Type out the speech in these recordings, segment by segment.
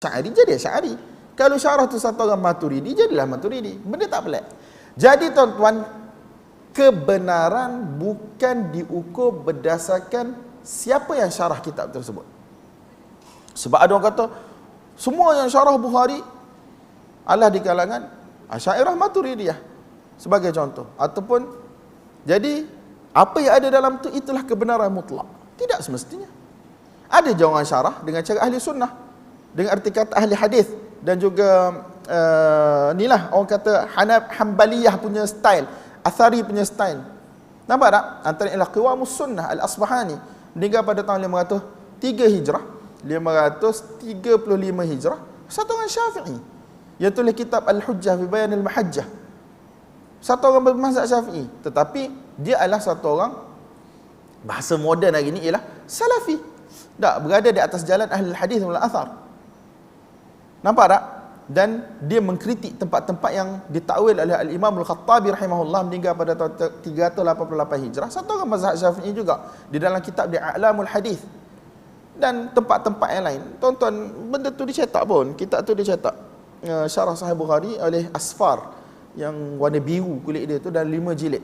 Asy'ari, jadi Asy'ari. Kalau Syarah tu satu orang Maturidi, jadilah Maturidi. Benda tak pelik. Jadi tuan-tuan, kebenaran bukan diukur berdasarkan siapa yang syarah kitab tersebut. Sebab ada orang kata, semua yang syarah Bukhari adalah di kalangan Asy'ariyah Maturidiyah, sebagai contoh. Ataupun, jadi, apa yang ada dalam tu, itulah kebenaran mutlak. Tidak semestinya. Ada je orang syarah dengan cara ahli sunnah, dengan arti kata ahli hadis, dan juga inilah orang kata Hanbaliyah punya style, Athari punya style. Nampak tak? Antara ialah Qiwamus Sunnah Al-Asbahani, meninggal pada tahun 503 Hijrah, 535 Hijrah, satu orang Syafi'i yang tulis kitab Al-Hujjah fi Bayan Al-Mahajjah, satu orang bermazhab Syafi'i, tetapi dia adalah satu orang, bahasa moden hari ini ialah Salafi, tak berada di atas jalan ahli hadis wal athar. Nampak tak? Dan dia mengkritik tempat-tempat yang ditakwil oleh Al-Imam Al-Khattabi rahimahullah, meninggal pada tahun 388 Hijrah, satu orang mazhab Syafi'i juga, di dalam kitab di A'lamul Hadis dan tempat-tempat yang lain. Tuan-tuan, benda tu dicetak pun, kitab tu dicetak, Syarah Sahih Bukhari oleh Asfar, yang warna biru kulit dia tu, dan 5 jilid.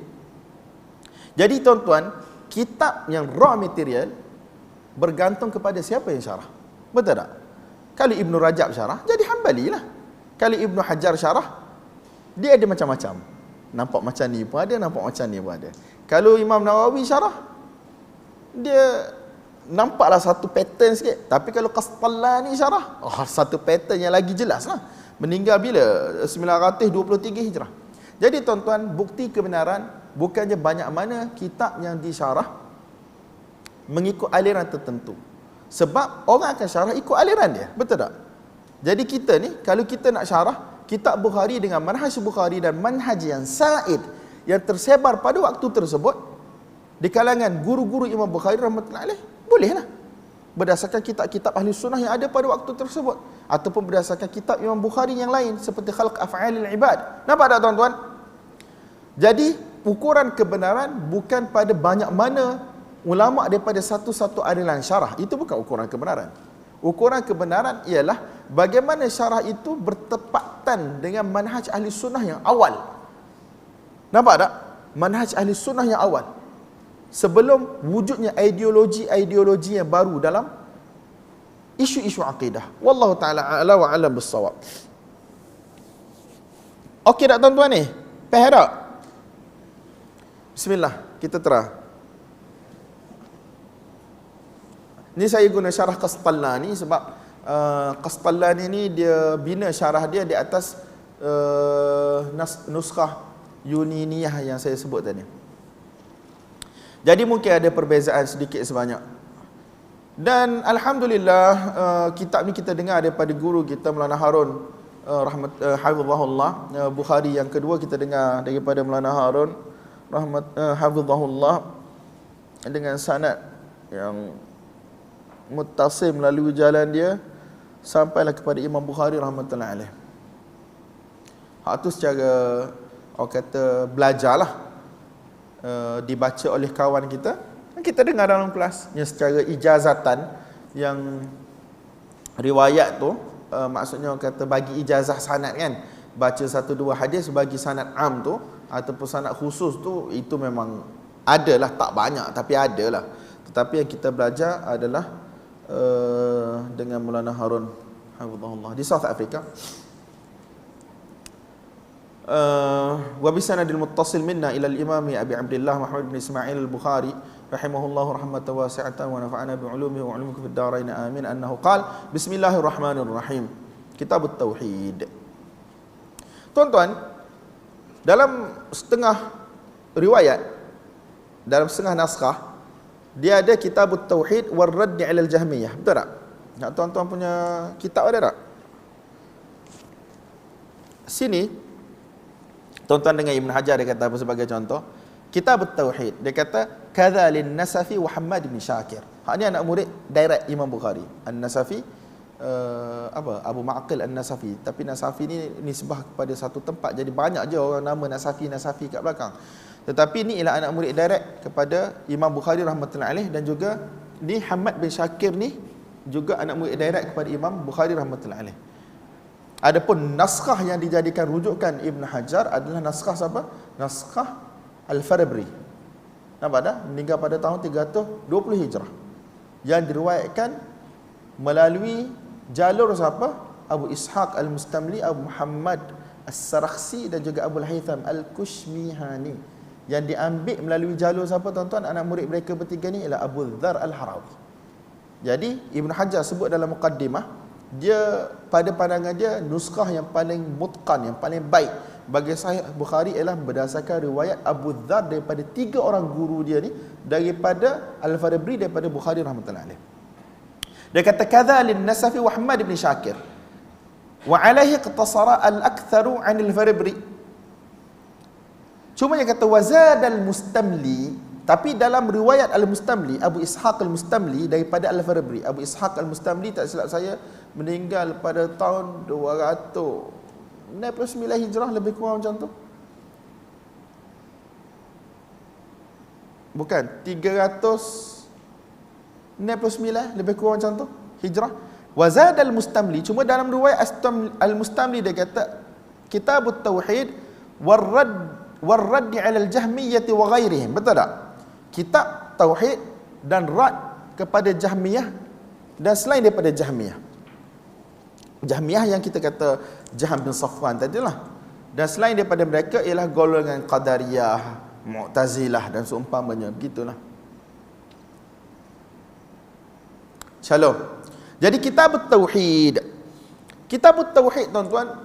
Jadi tuan-tuan, kitab yang raw material bergantung kepada siapa yang syarah. Betul tak? Kalau Ibnu Rajab syarah, jadi Hanbali lah. Kalau Ibnu Hajar syarah, dia ada macam-macam. Nampak macam ni pun ada, nampak macam ni pun ada. Kalau Imam Nawawi syarah, dia nampaklah satu pattern sikit. Tapi kalau Qastalani syarah, satu pattern yang lagi jelas lah. Meninggal bila? 923 Hijrah. Jadi tuan-tuan, bukti kebenaran bukannya banyak mana kitab yang disyarah mengikut aliran tertentu. Sebab orang akan syarah ikut aliran dia. Betul tak? Jadi kita ni, kalau kita nak syarah kitab Bukhari dengan manhaj Bukhari dan manhaj yang sa'id, yang tersebar pada waktu tersebut di kalangan guru-guru Imam Bukhari rahmatullahi alaih, bolehlah. Berdasarkan kitab-kitab ahli sunnah yang ada pada waktu tersebut, ataupun berdasarkan kitab Imam Bukhari yang lain seperti Khalq Af'alil Ibad. Nampak tak tuan-tuan? Jadi ukuran kebenaran bukan pada banyak mana ulama daripada satu-satu aliran syarah. Itu bukan ukuran kebenaran. Ukuran kebenaran ialah bagaimana syarah itu bertepatan dengan manhaj ahli sunnah yang awal. Nampak tak? Manhaj ahli sunnah yang awal, sebelum wujudnya ideologi-ideologi yang baru dalam isu-isu akidah. Wallahu ta'ala a'la wa a'lam bissawab. Okey tak tuan-tuan ni? Faham tak? Bismillah, kita terah. Ni saya guna syarah Qastalani sebab Qastalani ni dia bina syarah dia di atas nuskah Yuniniyah yang saya sebut tadi. Jadi mungkin ada perbezaan sedikit sebanyak. Dan alhamdulillah, kitab ni kita dengar daripada guru kita Maulana Harun hafizahullah. Bukhari yang kedua kita dengar daripada Maulana Harun hafizahullah, dengan sanad yang muttasil melalui jalan dia sampailah kepada Imam Bukhari rahmatullahi alaih. Hak tu secara orang kata belajarlah, dibaca oleh kawan kita, kita dengar dalam kelas yang secara ijazatan, yang riwayat tu maksudnya orang kata bagi ijazah sanad kan, baca satu dua hadis bagi sanad am tu ataupun sanad khusus tu, itu memang adalah, tak banyak tapi adalah. Tetapi yang kita belajar adalah dengan Maulana Harun hafizahullah di South Africa. Wa bisanadil muttasil minna ila al-imami Abi Abdullah Muhammad bin Ismail al-Bukhari rahimahullahu rahmatan wasi'atan wa nafa'ana bi 'ulumihi wa 'ulumikum fid dharain amin, annahu qala bismillahirrahmanirrahim. Kitabut Tauhid. Tuan-tuan, dalam setengah riwayat, dalam setengah naskah, dia ada Kitabut Tauhid war Radd 'ala al-Jahmiyah. Betul tak? Nak tuan-tuan punya kitab ada tak? Sini tuan-tuan dengan Ibn Hajar dia kata apa sebagai contoh? Kitabut Tauhid, dia kata kadza lin Nasafi wa Muhammad bin Syakir. Hak ni anak murid direct Imam Bukhari. An-Nasafi Abu Ma'qil An-Nasafi, tapi Nasafi ni nisbah kepada satu tempat, jadi banyak je orang nama Nasafi kat belakang. Tetapi ni ialah anak murid direct kepada Imam Bukhari rahmatullahi alaih, dan juga ni Muhammad bin Syakir ni juga anak murid direct kepada Imam Bukhari rahmatullahi alaih. Adapun naskah yang dijadikan rujukan Ibn Hajar adalah naskah siapa? Naskah Al-Farabri. Nampak tak? Meninggal pada tahun 320 Hijrah. Yang diriwayatkan melalui jalur siapa? Abu Ishaq Al-Mustamli, Abu Muhammad As-Sarakhsi dan juga Abu Al-Haytham Al-Kushmihani. Yang diambil melalui jalur siapa tuan-tuan? Anak murid mereka bertiga ni ialah Abu Dhar Al-Harawi. Jadi Ibn Hajar sebut dalam muqaddimah, dia pada pandangan dia nuskah yang paling mutqan, yang paling baik bagi Sahih Bukhari ialah berdasarkan riwayat Abu Dhar daripada 3 orang guru dia ni, daripada Al-Farabri, daripada Bukhari rahmatullahi alaih. Dia kata kadza lin-Nasafi wa Ahmad bin Syakir wa alaihi iqtasara al-aktharu 'an al-Farabri. Cuma dia kata wazad al-Mustamli, tapi dalam riwayat Al-Mustamli, Abu Ishaq Al-Mustamli daripada Al-Farabri. Abu Ishaq Al-Mustamli tak silap saya meninggal pada tahun 299 Hijrah, lebih kurang macam tu. Bukan, 399 lebih kurang macam tu Hijrah. Wazad Al-Mustamli, cuma dalam riwayat Al-Mustamli dia kata Kitabut Tauhid warradd 'ala al-Jahmiyyah wa ghairihim. Betul tak? Kitab Tauhid dan rad kepada Jahmiyah dan selain daripada Jahmiyah. Jahmiyah yang kita kata Jahm bin Safwan tadilah. Dan selain daripada mereka ialah golongan Qadariyah, Mu'tazilah dan seumpamanya. Begitulah. Shalom. Jadi Kitab Tauhid. Kitab Tauhid tuan-tuan,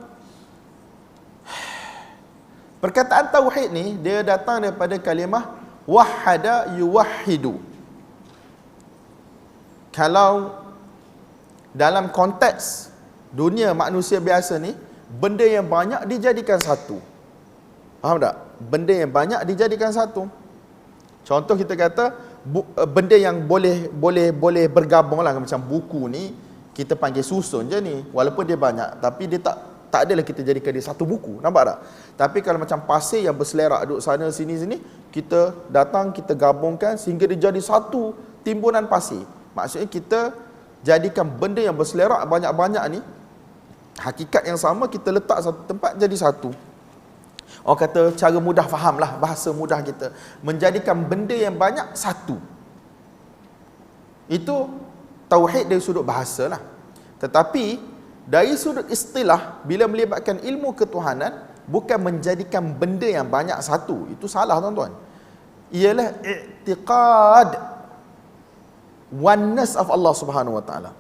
perkataan Tauhid ni dia datang daripada kalimah wahada yuwahhidu. Kalau dalam konteks dunia manusia biasa ni, benda yang banyak dijadikan satu. Faham tak? Benda yang banyak dijadikan satu. Contoh kita kata benda yang boleh bergabung lah, macam buku ni kita panggil susun je ni, walaupun dia banyak tapi dia tak adalah kita jadikan dia satu buku. Nampak tak? Tapi kalau macam pasir yang berselerak duduk sana sini, kita datang, kita gabungkan sehingga dia jadi satu timbunan pasir. Maksudnya kita jadikan benda yang berselerak banyak-banyak ni, hakikat yang sama, kita letak satu tempat jadi satu. Orang kata cara mudah faham lah, bahasa mudah kita, menjadikan benda yang banyak satu. Itu tauhid dari sudut bahasa lah. Tetapi dari sudut istilah, bila melibatkan ilmu ketuhanan, bukan menjadikan benda yang banyak satu. Itu salah tuan-tuan. Ialah i'tiqad oneness of Allah Subhanahu Wa Taala.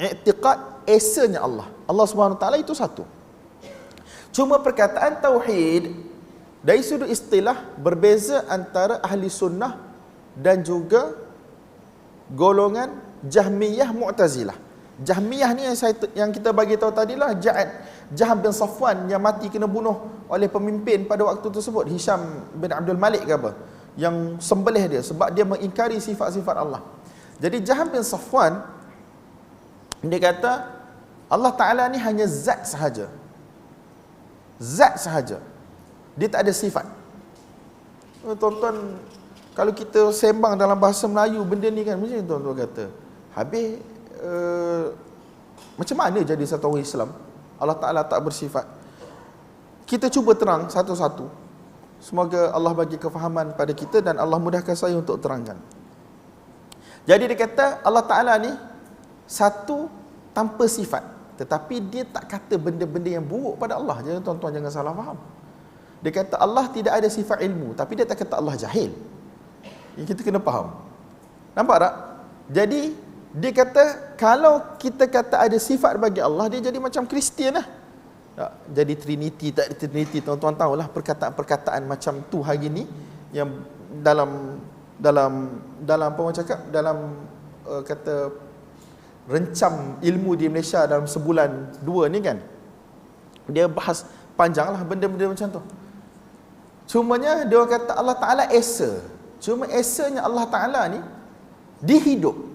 I'tiqad esanya Allah. Allah Subhanahu Wa Taala itu satu. Cuma perkataan tauhid dari sudut istilah berbeza antara ahli sunnah dan juga golongan Jahmiyah Mu'tazilah. Jahmiyah ni yang kita bagi tahu tadilah Jahm bin Safwan yang mati kena bunuh oleh pemimpin pada waktu tersebut, Hisham bin Abdul Malik ke apa, yang sembelih dia sebab dia mengingkari sifat-sifat Allah. Jadi Jahm bin Safwan dia kata Allah Ta'ala ni hanya zat sahaja. Zat sahaja. Dia tak ada sifat. Tuan-tuan, kalau kita sembang dalam bahasa Melayu benda ni kan, macam tuan-tuan kata, habis macam mana jadi satu orang Islam Allah Ta'ala tak bersifat? Kita cuba terang satu-satu. Semoga Allah bagi kefahaman pada kita dan Allah mudahkan saya untuk terangkan. Jadi dia kata Allah Ta'ala ni satu tanpa sifat, tetapi dia tak kata benda-benda yang buruk pada Allah. Jadi tuan-tuan jangan salah faham. Dia kata Allah tidak ada sifat ilmu, tapi dia tak kata Allah jahil. Ini kita kena faham. Nampak tak? Jadi dia kata kalau kita kata ada sifat bagi Allah, dia jadi macam Kristian lah. Jadi Trinity, tak ada Trinity. Tuan-tuan tahulah perkataan-perkataan macam tu hari ni yang dalam apa orang cakap, dalam kata rencam ilmu di Malaysia dalam sebulan dua ni kan, dia bahas panjang lah benda-benda macam tu. Cumanya dia kata Allah Ta'ala esa. Cuma esanya Allah Ta'ala ni dia hidup.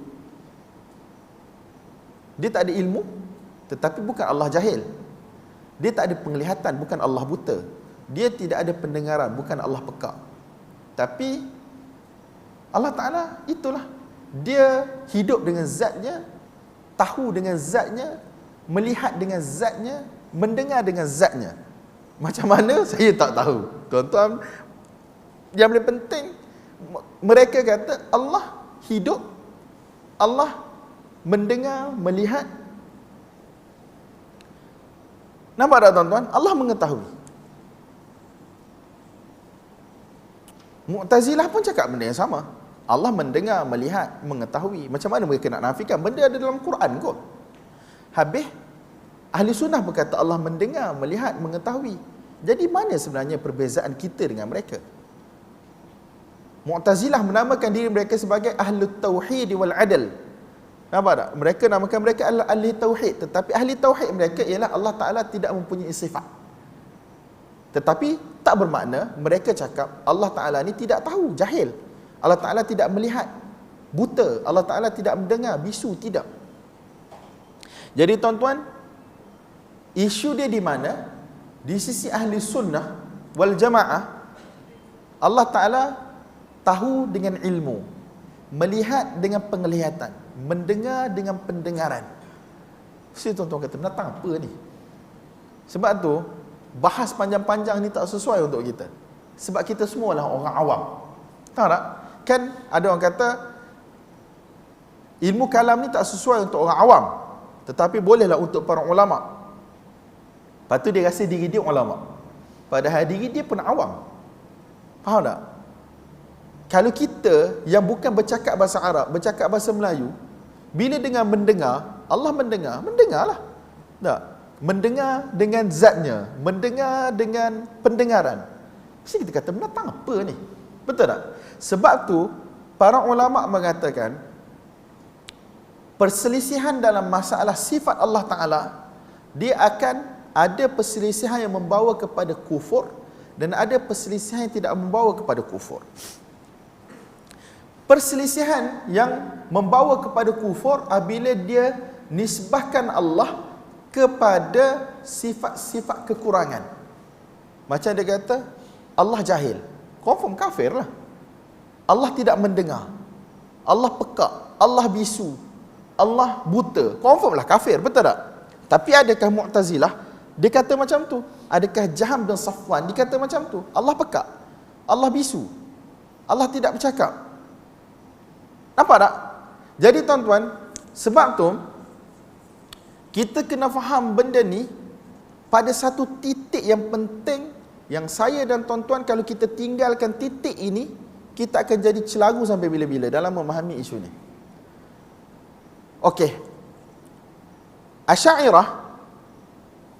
Dia tak ada ilmu, tetapi bukan Allah jahil. Dia tak ada penglihatan, bukan Allah buta. Dia tidak ada pendengaran, bukan Allah pekak. Tapi Allah Ta'ala itulah, dia hidup dengan zatnya tahu dengan zatnya, melihat dengan zatnya, mendengar dengan zatnya. Macam mana? Saya tak tahu. Tuan-tuan, yang paling penting, mereka kata Allah hidup, Allah mendengar, melihat. Nampak tak tuan-tuan? Allah mengetahui. Mu'tazilah pun cakap benda yang sama. Allah mendengar, melihat, mengetahui. Macam mana mereka nak nafikan? Benda ada dalam Quran kot. Habis, Ahli Sunnah berkata Allah mendengar, melihat, mengetahui. Jadi mana sebenarnya perbezaan kita dengan mereka? Mu'tazilah menamakan diri mereka sebagai Ahli Tauhid wal Adl. Nampak tak? Mereka namakan mereka adalah Ahli Tauhid. Tetapi Ahli Tauhid mereka ialah Allah Ta'ala tidak mempunyai sifat. Tetapi tak bermakna mereka cakap Allah Ta'ala ni tidak tahu, jahil. Allah Ta'ala tidak melihat, buta. Allah Ta'ala tidak mendengar, bisu, tidak. Jadi tuan-tuan, isu dia di mana? Di sisi Ahli Sunnah wal Jamaah, Allah Ta'ala tahu dengan ilmu, melihat dengan penglihatan, mendengar dengan pendengaran. Mesti tuan-tuan kata, menatang apa ni? Sebab tu, bahas panjang-panjang ni tak sesuai untuk kita. Sebab kita semua lah orang awam. Tahu tak? Kan ada orang kata, ilmu kalam ni tak sesuai untuk orang awam, tetapi bolehlah untuk para ulama'. Lepas tu dia rasa diri dia ulama', padahal diri dia pun awam. Faham tak? Kalau kita yang bukan bercakap bahasa Arab, bercakap bahasa Melayu, bila dengar mendengar, Allah mendengar, mendengarlah. Tak? Mendengar dengan zatnya, mendengar dengan pendengaran. Mesti kita kata, menatang apa ni? Betul tak? Sebab tu, para ulama' mengatakan, perselisihan dalam masalah sifat Allah Ta'ala, dia akan ada perselisihan yang membawa kepada kufur, dan ada perselisihan yang tidak membawa kepada kufur. Perselisihan yang membawa kepada kufur apabila dia nisbahkan Allah kepada sifat-sifat kekurangan. Macam dia kata, Allah jahil. Confirm kafir lah. Allah tidak mendengar. Allah pekak. Allah bisu. Allah buta. Confirm lah kafir. Betul tak? Tapi adakah Mu'tazilah dia kata macam tu? Adakah Jaham bin Safwan dia kata macam tu? Allah pekak. Allah bisu. Allah tidak bercakap. Nampak tak? Jadi tuan-tuan, sebab tu kita kena faham benda ni pada satu titik yang penting, yang saya dan tuan-tuan kalau kita tinggalkan titik ini, kita akan jadi celaru sampai bila-bila dalam memahami isu ni. Okey. Asy'ariyah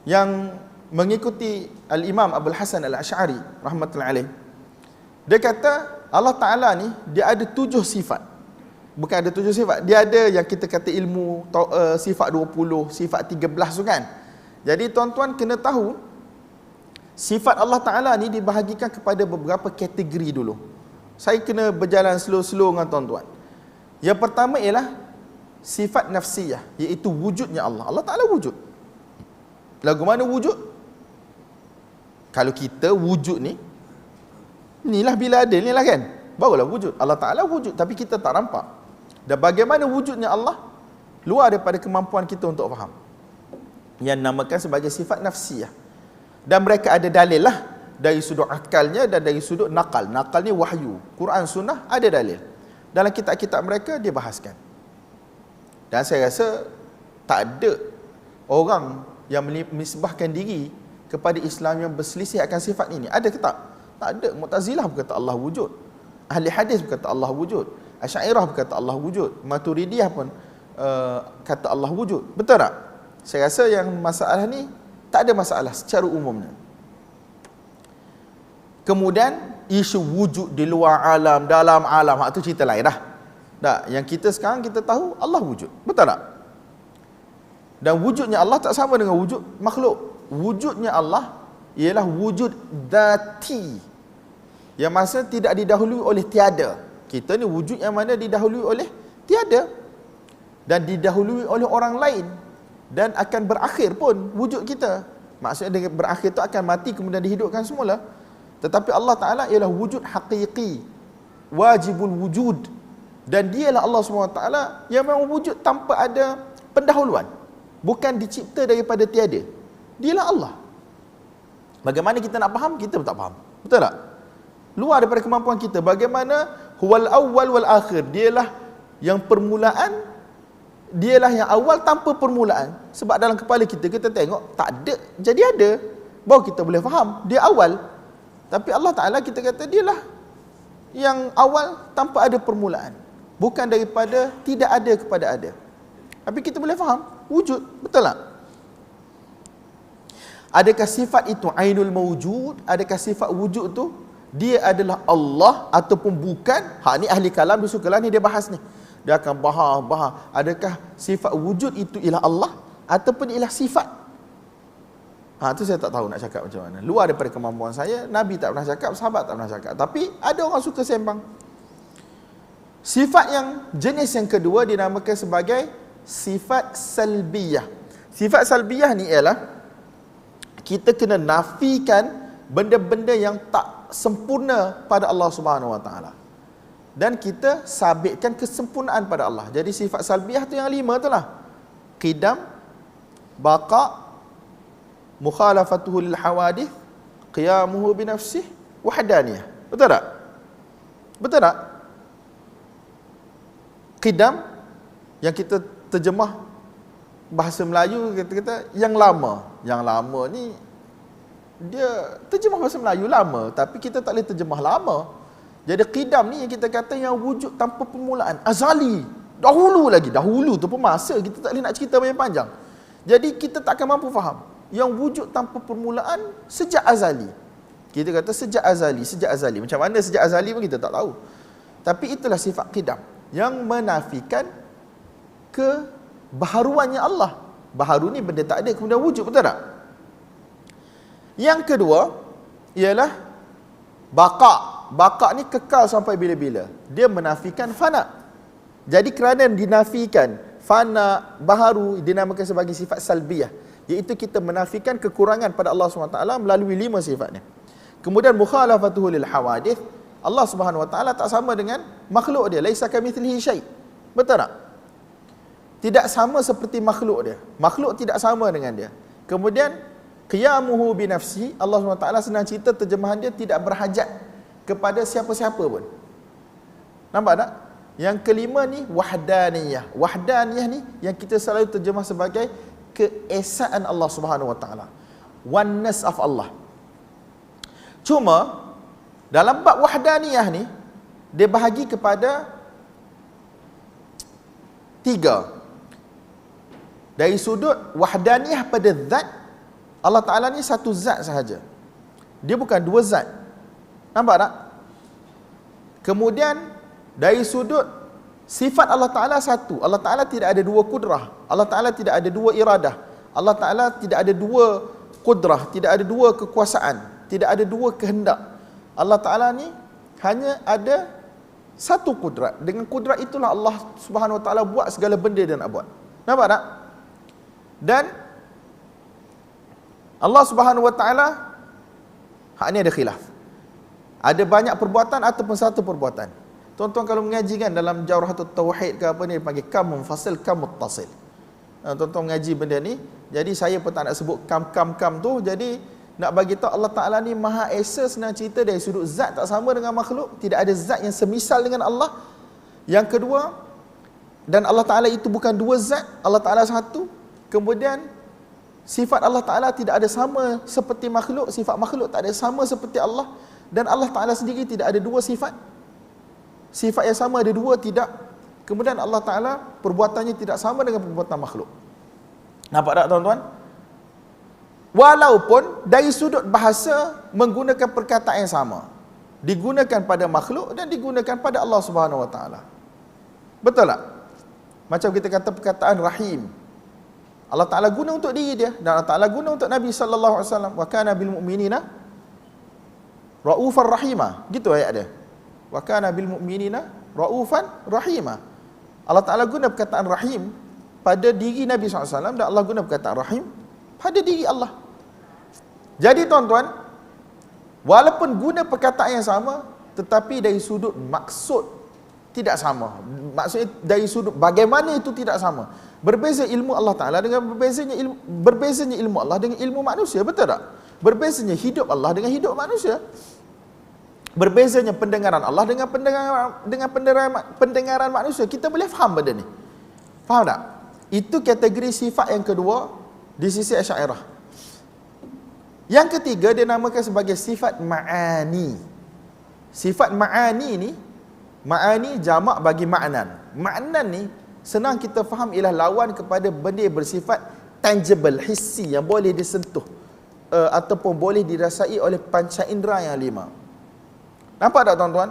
yang mengikuti Al-Imam Abul Hasan Al-Asy'ari rahmatullahi alaih, dia kata Allah Ta'ala ni dia ada 7 sifat. Bukan ada 7 sifat, dia ada yang kita kata ilmu sifat 20, sifat 13 tu kan. Jadi tuan-tuan kena tahu sifat Allah Ta'ala ni dibahagikan kepada beberapa kategori dulu. Saya kena berjalan slow-slow dengan tuan-tuan. Yang pertama ialah sifat nafsiyah, iaitu wujudnya Allah. Allah Ta'ala wujud. Lagu mana wujud? Kalau kita wujud ni, inilah bila ada ni lah kan, barulah wujud. Allah Ta'ala wujud, tapi kita tak nampak. Dan bagaimana wujudnya Allah? Luar daripada kemampuan kita untuk faham. Yang namakan sebagai sifat nafsiyah. Dan mereka ada dalil lah, dari sudut akalnya dan dari sudut nakal. Nakal ni wahyu. Quran Sunnah ada dalil. Dalam kitab-kitab mereka dia bahaskan. Dan saya rasa tak ada orang yang menisbahkan diri kepada Islam yang berselisih akan sifat ini. Ada ke tak? Tak ada. Mu'tazilah berkata Allah wujud. Ahli hadis berkata Allah wujud. Asy'ariyah berkata Allah wujud. Maturidiyah pun kata Allah wujud. Betul tak? Saya rasa yang masalah ni tak ada masalah secara umumnya. Kemudian isu wujud di luar alam, dalam alam, itu cerita lain dah. Tak, yang kita sekarang kita tahu Allah wujud. Betul tak? Dan wujudnya Allah tak sama dengan wujud makhluk. Wujudnya Allah ialah wujud dhati, yang maksudnya tidak didahului oleh tiada. Kita ni wujud yang mana didahului oleh tiada dan didahului oleh orang lain, dan akan berakhir pun wujud kita. Maksudnya dengan berakhir tu akan mati kemudian dihidupkan semula. Tetapi Allah Ta'ala ialah wujud haqiqi, wajibul wujud, dan dialah Allah SWT yang memang wujud tanpa ada pendahuluan. Bukan dicipta daripada tiada. Dialah Allah. Bagaimana kita nak faham? Kita tak faham. Betul tak? Luar daripada kemampuan kita. Bagaimana huwal awwal wal akhir. Dialah yang permulaan, dialah yang awal tanpa permulaan. Sebab dalam kepala kita tengok tak ada jadi ada. Baru kita boleh faham dia awal. Tapi Allah Ta'ala kita kata dialah yang awal tanpa ada permulaan. Bukan daripada tidak ada kepada ada. Tapi kita boleh faham wujud. Betul tak? Adakah sifat itu ainul mawjud? Adakah sifat wujud tu dia adalah Allah ataupun bukan? Ni ahli kalam dia sukalah ni, dia bahas ni. Dia akan bahas adakah sifat wujud itu ialah Allah ataupun ialah sifat? Tu saya tak tahu nak cakap macam mana. Luar daripada kemampuan saya. Nabi tak pernah cakap, sahabat tak pernah cakap. Tapi ada orang suka sembang. Sifat yang jenis yang kedua dinamakan sebagai sifat salbiyah. Sifat salbiyah ni ialah kita kena nafikan benda-benda yang tak sempurna pada Allah Subhanahu Wa Taala. Dan kita sabitkan kesempurnaan pada Allah. Jadi sifat salbiyah tu yang 5 tu lah. Qidam, baqa, mukhalafatuhu lil hawadith, qiyamuhu binafsih, wahdaniyah. Betul tak? Betul tak? Qidam yang kita terjemah bahasa Melayu kata yang lama. Yang lama ni dia terjemah bahasa Melayu lama, tapi kita tak boleh terjemah lama. Jadi qidam ni yang kita kata yang wujud tanpa permulaan, azali. Dahulu tu pun masa kita tak boleh nak cerita banyak panjang. Jadi kita tak akan mampu faham. Yang wujud tanpa permulaan sejak azali. Kita kata sejak azali. Macam mana sejak azali pun kita tak tahu. Tapi itulah sifat qidam yang menafikan kebaharuannya Allah. Baharu ni benda tak ada kemudian wujud, betul tak? Yang kedua ialah baqa. Baqa ni kekal sampai bila-bila. Dia menafikan fana. Jadi kerana dinafikan fana, baharu, dinamakan sebagai sifat salbiyah, iaitu kita menafikan kekurangan pada Allah SWT melalui 5 sifat ni. Kemudian mukhalafatuhu lil hawadith. Allah Subhanahu Wa Taala tak sama dengan makhluk dia. Laisa kamitslihi syai'. Betul tak? Tidak sama seperti makhluk dia. Makhluk tidak sama dengan dia. Kemudian qiyamuhu binafsihi. Allah SWT senang cerita terjemahan dia tidak berhajat kepada siapa-siapa pun. Nampak tak? Yang kelima ni wahdaniyah. Wahdaniyah ni yang kita selalu terjemah sebagai keesaan Allah Subhanahu Wa Taala. Oneness of Allah. Cuma dalam bab wahdaniyah ni dia bahagi kepada 3. Dari sudut wahdaniyah pada zat, Allah Ta'ala ni satu zat sahaja. Dia bukan 2 zat. Nampak tak? Kemudian dari sudut sifat Allah Ta'ala satu. Allah Ta'ala tidak ada 2 kudrah. Allah Ta'ala tidak ada 2 iradah. Allah Ta'ala tidak ada 2 kudrah. Tidak ada 2 kekuasaan. Tidak ada 2 kehendak. Allah Ta'ala ni hanya ada satu kudrat. Dengan kudrat itulah Allah Subhanahu Wa Ta'ala buat segala benda dia nak buat. Nampak tak? Dan Allah Subhanahu Wa Ta'ala ni ada khilaf. Ada banyak perbuatan ataupun satu perbuatan. Tuan-tuan kalau mengaji kan dalam Jawharatul Tauhid ke apa ni, panggil kam munfasil, kam muttasil. Tuan-tuan mengaji benda ni, jadi saya pun tak nak sebut kam tu. Jadi nak bagi tahu Allah Ta'ala ni Maha Esa, senang cerita dari sudut zat tak sama dengan makhluk. Tidak ada zat yang semisal dengan Allah. Yang kedua, dan Allah Ta'ala itu bukan 2 zat, Allah Ta'ala satu. Kemudian sifat Allah Ta'ala tidak ada sama seperti makhluk, sifat makhluk tak ada sama seperti Allah. Dan Allah Ta'ala sendiri tidak ada 2 sifat. Sifat yang sama ada 2, tidak. Kemudian Allah Ta'ala perbuatannya tidak sama dengan perbuatan makhluk. Nampak tak tuan-tuan? Walaupun dari sudut bahasa menggunakan perkataan yang sama. Digunakan pada makhluk dan digunakan pada Allah Subhanahu Wa Taala. Betul tak? Macam kita kata perkataan Rahim. Allah Ta'ala guna untuk diri dia dan Allah Ta'ala guna untuk Nabi sallallahu alaihi wasallam. Wa kana bil mu'minina raufan rahima. Gitu ayat dia. Wa kana bil mu'minina raufan rahima. Allah Ta'ala guna perkataan Rahim pada diri Nabi sallallahu alaihi wasallam dan Allah guna perkataan Rahim pada diri Allah. Jadi tuan-tuan, walaupun guna perkataan yang sama, tetapi dari sudut maksud tidak sama. Maksudnya dari sudut bagaimana itu tidak sama. Berbeza ilmu Allah Ta'ala dengan berbezanya ilmu Allah dengan ilmu manusia, betul tak? Berbezanya hidup Allah dengan hidup manusia. Berbezanya pendengaran Allah dengan pendengaran manusia. Kita boleh faham benda ni. Faham tak? Itu kategori sifat yang kedua di sisi Asy'ariyah. Yang ketiga dia namakan sebagai sifat ma'ani. Sifat ma'ani ni, ma'ani jamak bagi ma'nan. Ma'nan ni senang kita faham ialah lawan kepada benda yang bersifat tangible, hissi, yang boleh disentuh ataupun boleh dirasai oleh panca indera yang 5. Nampak tak tuan-tuan?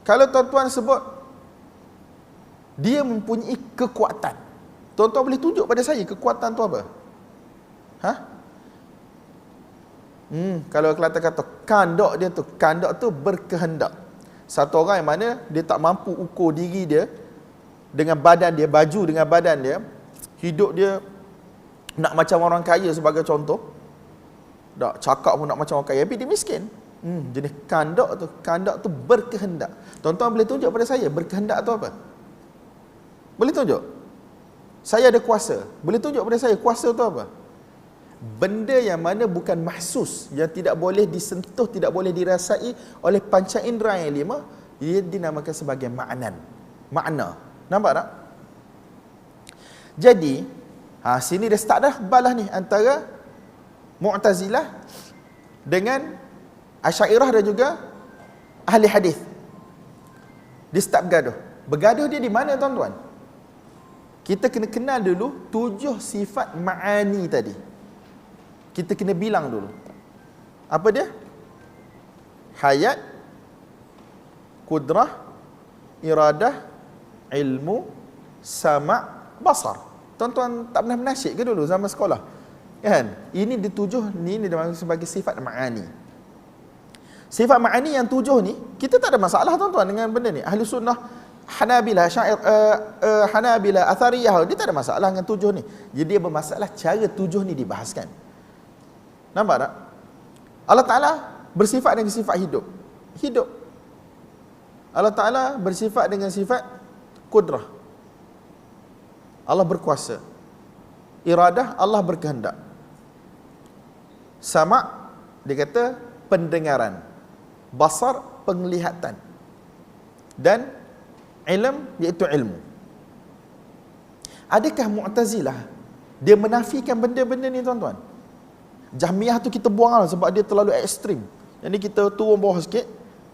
Kalau tuan-tuan sebut dia mempunyai kekuatan, tuan-tuan boleh tunjuk pada saya kekuatan tu apa? Kalau Kelantan kata kandak tu berkehendak. Satu orang yang mana dia tak mampu ukur diri dia dengan badan dia, baju dengan badan dia, hidup dia nak macam orang kaya sebagai contoh, tak cakap pun nak macam orang kaya, tapi dia miskin. Jenis kandak tu berkehendak. Tuan-tuan boleh tunjuk pada saya berkehendak tu apa? Boleh tunjuk? Saya ada kuasa. Boleh tunjuk pada saya kuasa tu apa? Benda yang mana bukan mahsus, yang tidak boleh disentuh, tidak boleh dirasai oleh panca indera yang 5, dia dinamakan sebagai makna. Nampak tak? Jadi sini dia start dah balah ni antara Mu'tazilah dengan Asy'ariyah dan juga ahli hadis. Dia start bergaduh. Bergaduh dia di mana tuan-tuan? Kita kena kenal dulu 7 sifat ma'ani tadi. Kita kena bilang dulu. Apa dia? Hayat, kudrah, iradah, ilmu, sama', basar. Tuan-tuan tak pernah menasyid ke dulu zaman sekolah? Kan? Ini ditujuh ni dimaksud sebagai sifat ma'ani. Sifat ma'ani yang 7 ni, kita tak ada masalah tuan-tuan dengan benda ni. Ahli sunnah, Hanabilah, Hanabilah, Athariyah, dia tak ada masalah dengan 7 ni. Jadi dia bermasalah cara 7 ni dibahaskan. Nampak tak? Allah Ta'ala bersifat dengan sifat hidup. Allah Ta'ala bersifat dengan sifat kudrah. Allah berkuasa. Iradah, Allah berkehendak. Sama', dia kata pendengaran. Basar, penglihatan. Dan ilm, iaitu ilmu. Adakah Mu'tazilah dia menafikan benda-benda ni tuan-tuan? Jahmiyah tu kita buang lah sebab dia terlalu ekstrim. Jadi kita turun bawah sikit.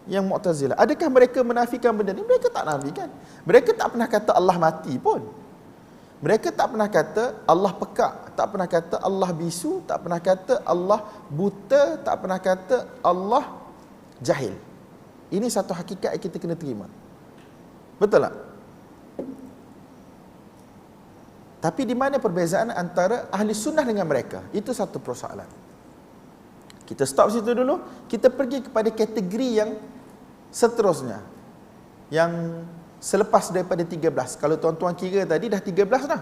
Yang Mu'tazilah, adakah mereka menafikan benda ni? Mereka tak nafikan. Mereka tak pernah kata Allah mati pun. Mereka tak pernah kata Allah pekak, tak pernah kata Allah bisu, tak pernah kata Allah buta, tak pernah kata Allah jahil. Ini satu hakikat yang kita kena terima. Betul tak? Tapi di mana perbezaan antara ahli sunnah dengan mereka? Itu satu persoalan. Kita stop situ dulu. Kita pergi kepada kategori yang seterusnya. Yang selepas daripada 13. Kalau tuan-tuan kira tadi dah 13 dah.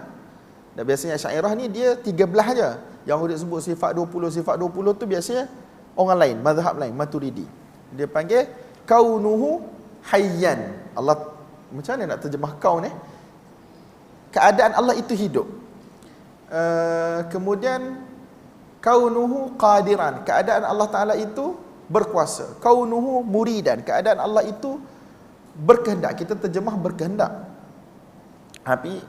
Dan biasanya Asy'ariyah ni dia 13 aja. Yang dia sebut sifat 20 tu biasanya orang lain, mazhab lain, Maturidi. Dia panggil kaunuhu hayyan. Allah, macam mana nak terjemah kaun ni? Keadaan Allah itu hidup. Kemudian kaunuhu qadiran, keadaan Allah Ta'ala itu berkuasa. Kaunuhu muridan, keadaan Allah itu berkehendak. Kita terjemah berkehendak. Tapi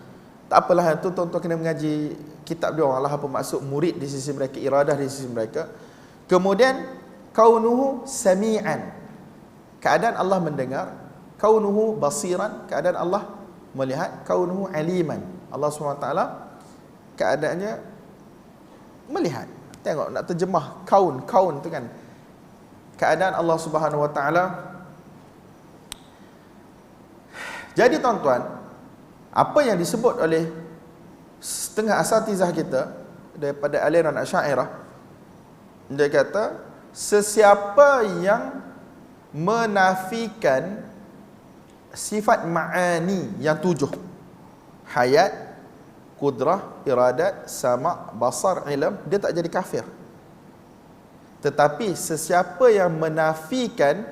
tak apalah, itu tuan-tuan kena mengaji kitab dia orang lah apa maksud murid di sisi mereka, iradah di sisi mereka. Kemudian kaunuhu sami'an, keadaan Allah mendengar. Kaunuhu basiran, keadaan Allah melihat. Kaunuhu aliman, Allah SWT keadaannya melihat. Tengok nak terjemah kaun tu kan, keadaan Allah Subhanahu Wa Taala. Jadi tuan-tuan, apa yang disebut oleh setengah asatizah kita daripada aliran Asy'ariyah, dia kata sesiapa yang menafikan sifat ma'ani yang 7, hayat, kudrah, iradat, sama', basar, ilm, dia tak jadi kafir. Tetapi sesiapa yang menafikan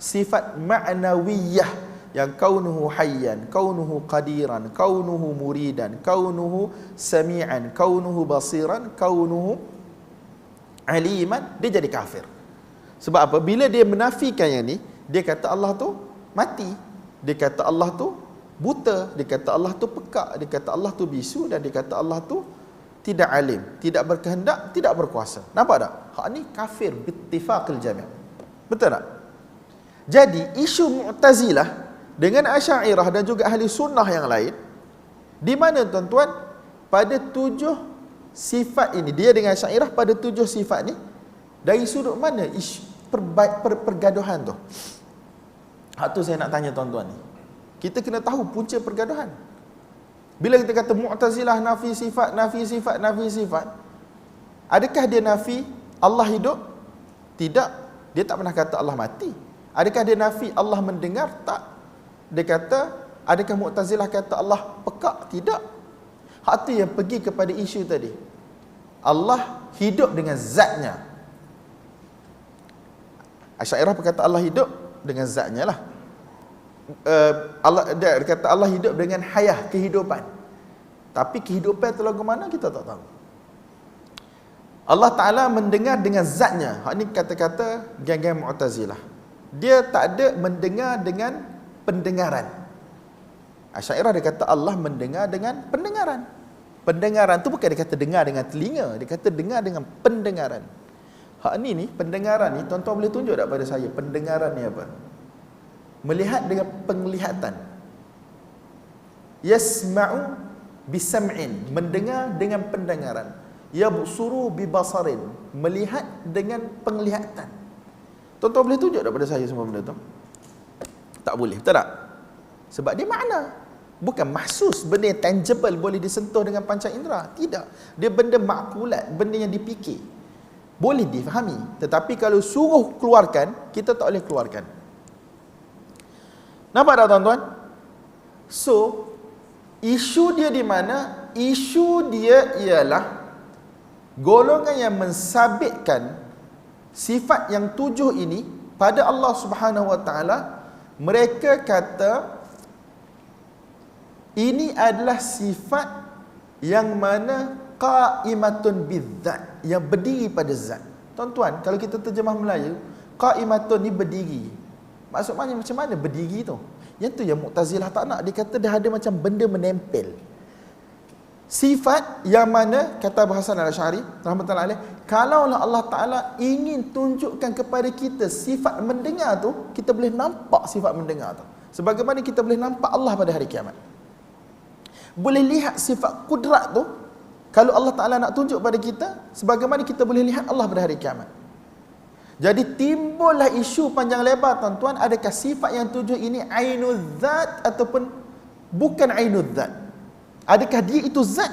sifat ma'nawiyah, yang kaunuhu hayyan, kaunuhu qadiran, kaunuhu muridan, kaunuhu sami'an, kaunuhu basiran, kaunuhu aliman, dia jadi kafir. Sebab apa? Bila dia menafikan yang ni, dia kata Allah tu mati, dia kata Allah tu buta, dia kata Allah tu pekak, dia kata Allah tu bisu, dan dia kata Allah tu tidak alim, tidak berkehendak, tidak berkuasa. Nampak tak? Hak ni kafir bittifaqil jami'. Betul tak? Jadi isu Mu'tazilah dengan Asy'ariyah dan juga ahli sunnah yang lain, di mana tuan-tuan, pada 7 sifat ini, dia dengan Asy'ariyah pada 7 sifat ni, dari sudut mana isu pergaduhan tu? Hak tu saya nak tanya tuan-tuan ni. Kita kena tahu punca pergaduhan. Bila kita kata Mu'tazilah nafi sifat, nafi sifat, nafi sifat, adakah dia nafi Allah hidup? Tidak. Dia tak pernah kata Allah mati. Adakah dia nafi Allah mendengar? Tak. Dia kata, adakah Mu'tazilah kata Allah pekak? Tidak. Hak tu yang pergi kepada isu tadi. Allah hidup dengan zatnya. Asy'ariyah berkata Allah hidup dengan zatnya lah. Dia kata Allah hidup dengan hayah, kehidupan. Tapi kehidupan itu lagu mana kita tak tahu. Allah Ta'ala mendengar dengan zatnya. Hak ni kata-kata geng-geng Mu'tazilah. Dia tak ada mendengar dengan pendengaran. Asy'ariyah dia kata Allah mendengar dengan pendengaran. Pendengaran tu bukan dia kata dengar dengan telinga, dia kata dengar dengan pendengaran. Hak ni pendengaran ni, tuan-tuan boleh tunjuk tak pada saya pendengaran ni apa? Melihat dengan penglihatan. Yasma'u bisam'in, mendengar dengan pendengaran. Yabsuru bibasarin, melihat dengan penglihatan. Tuan-tuan boleh tunjuk tak pada saya semua benda tu? Tak boleh, betul tak? Sebab dia makna, bukan mahsus, benda yang tangible boleh disentuh dengan panca indera. Tidak. Dia benda makulat, benda yang dipikir. Boleh difahami, tetapi kalau suruh keluarkan, kita tak boleh keluarkan. Nampak tak tuan-tuan? So, isu dia di mana? Isu dia ialah golongan yang mensabitkan sifat yang 7 ini pada Allah Subhanahu Wa Taala. Mereka kata ini adalah sifat yang mana qaimatun bizzat, yang berdiri pada zat. Tuan-tuan, kalau kita terjemah Melayu, qaimatun ni berdiri. Maksudnya macam mana berdiri tu? Yang tu yang Mu'tazilah tak nak. Dia kata dia ada macam benda menempel. Sifat yang mana, kata Hasan Al-Asy'ari rahmatullahi alaih, kalaulah Allah Ta'ala ingin tunjukkan kepada kita sifat mendengar tu, kita boleh nampak sifat mendengar tu. Sebagaimana kita boleh nampak Allah pada hari kiamat. Boleh lihat sifat kudrat tu, kalau Allah Ta'ala nak tunjuk pada kita, sebagaimana kita boleh lihat Allah pada hari kiamat. Jadi timbullah isu panjang lebar tuan-tuan, adakah sifat yang 7 ini ainul zat ataupun bukan ainul zat? Adakah dia itu zat?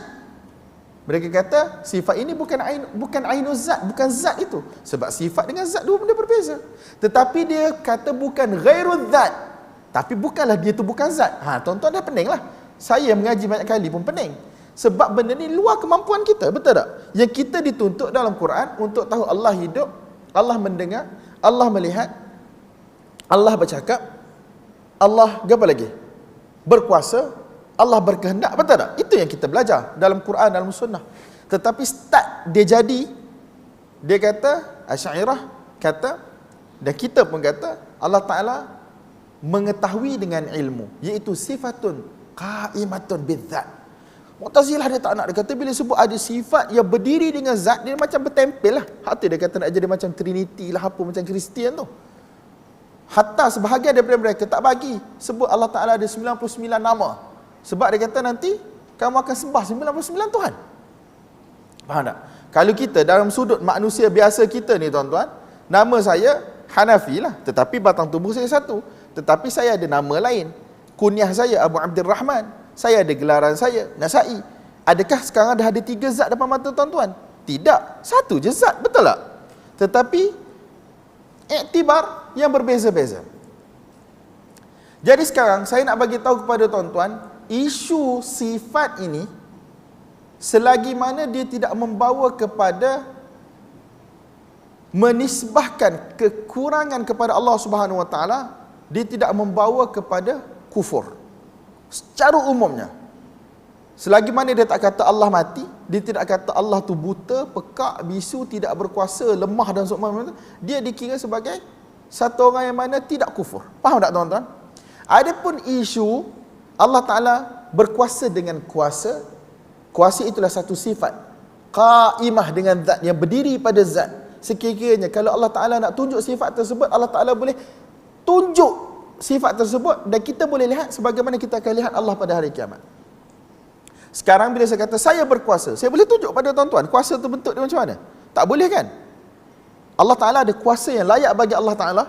Mereka kata sifat ini bukan ainul zat, bukan zat itu. Sebab sifat dengan zat dua benda berbeza. Tetapi dia kata bukan ghairul zat, tapi bukanlah dia itu bukan zat. Tuan-tuan dah pening lah. Saya mengaji banyak kali pun pening. Sebab benda ni luar kemampuan kita, betul tak? Yang kita dituntut dalam Quran untuk tahu Allah hidup, Allah mendengar, Allah melihat, Allah bercakap, Allah apa lagi? Berkuasa, Allah berkehendak, betul tak? Itu yang kita belajar dalam Quran, dalam sunnah. Tetapi start dia jadi, dia kata, Asy'ariyah kata, dan kita pun kata, Allah Ta'ala mengetahui dengan ilmu, iaitu sifatun qaimatun bizzat. Mu'tazilah dia tak nak. Dia kata bila sebut ada sifat yang berdiri dengan zat, dia macam bertempel lah. Hatta dia kata nak jadi macam Trinity lah, apa macam Kristian tu. Hatta sebahagian daripada mereka tak bagi sebut Allah Ta'ala ada 99 nama. Sebab dia kata nanti kamu akan sembah 99 Tuhan. Faham tak? Kalau kita dalam sudut manusia biasa kita ni tuan-tuan, nama saya Hanafi lah, tetapi batang tubuh saya satu. Tetapi saya ada nama lain. Kunyah saya Abu Abdurrahman. Saya ada gelaran saya Nasai. Adakah sekarang dah ada 3 zat depan mata tuan-tuan? Tidak. Satu je zat, betul tak? Tetapi iktibar yang berbeza-beza. Jadi sekarang saya nak bagi tahu kepada tuan-tuan, isu sifat ini selagi mana dia tidak membawa kepada menisbahkan kekurangan kepada Allah Subhanahu Wa Taala, dia tidak membawa kepada kufur. Secara umumnya, selagi mana dia tak kata Allah mati, dia tidak kata Allah tu buta, pekak, bisu, tidak berkuasa, lemah dan sebagainya, dia dikira sebagai satu orang yang mana tidak kufur. Faham tak tuan-tuan? Adapun isu Allah Ta'ala berkuasa dengan kuasa, kuasa itulah satu sifat qaimah dengan zat, yang berdiri pada zat. Sekiranya kalau Allah Ta'ala nak tunjuk sifat tersebut, Allah Ta'ala boleh tunjuk sifat tersebut, dan kita boleh lihat sebagaimana kita akan lihat Allah pada hari kiamat. Sekarang bila saya kata saya berkuasa, saya boleh tunjuk pada tuan-tuan kuasa tu bentuk dia macam mana? Tak boleh kan? Allah Ta'ala ada kuasa yang layak bagi Allah Ta'ala.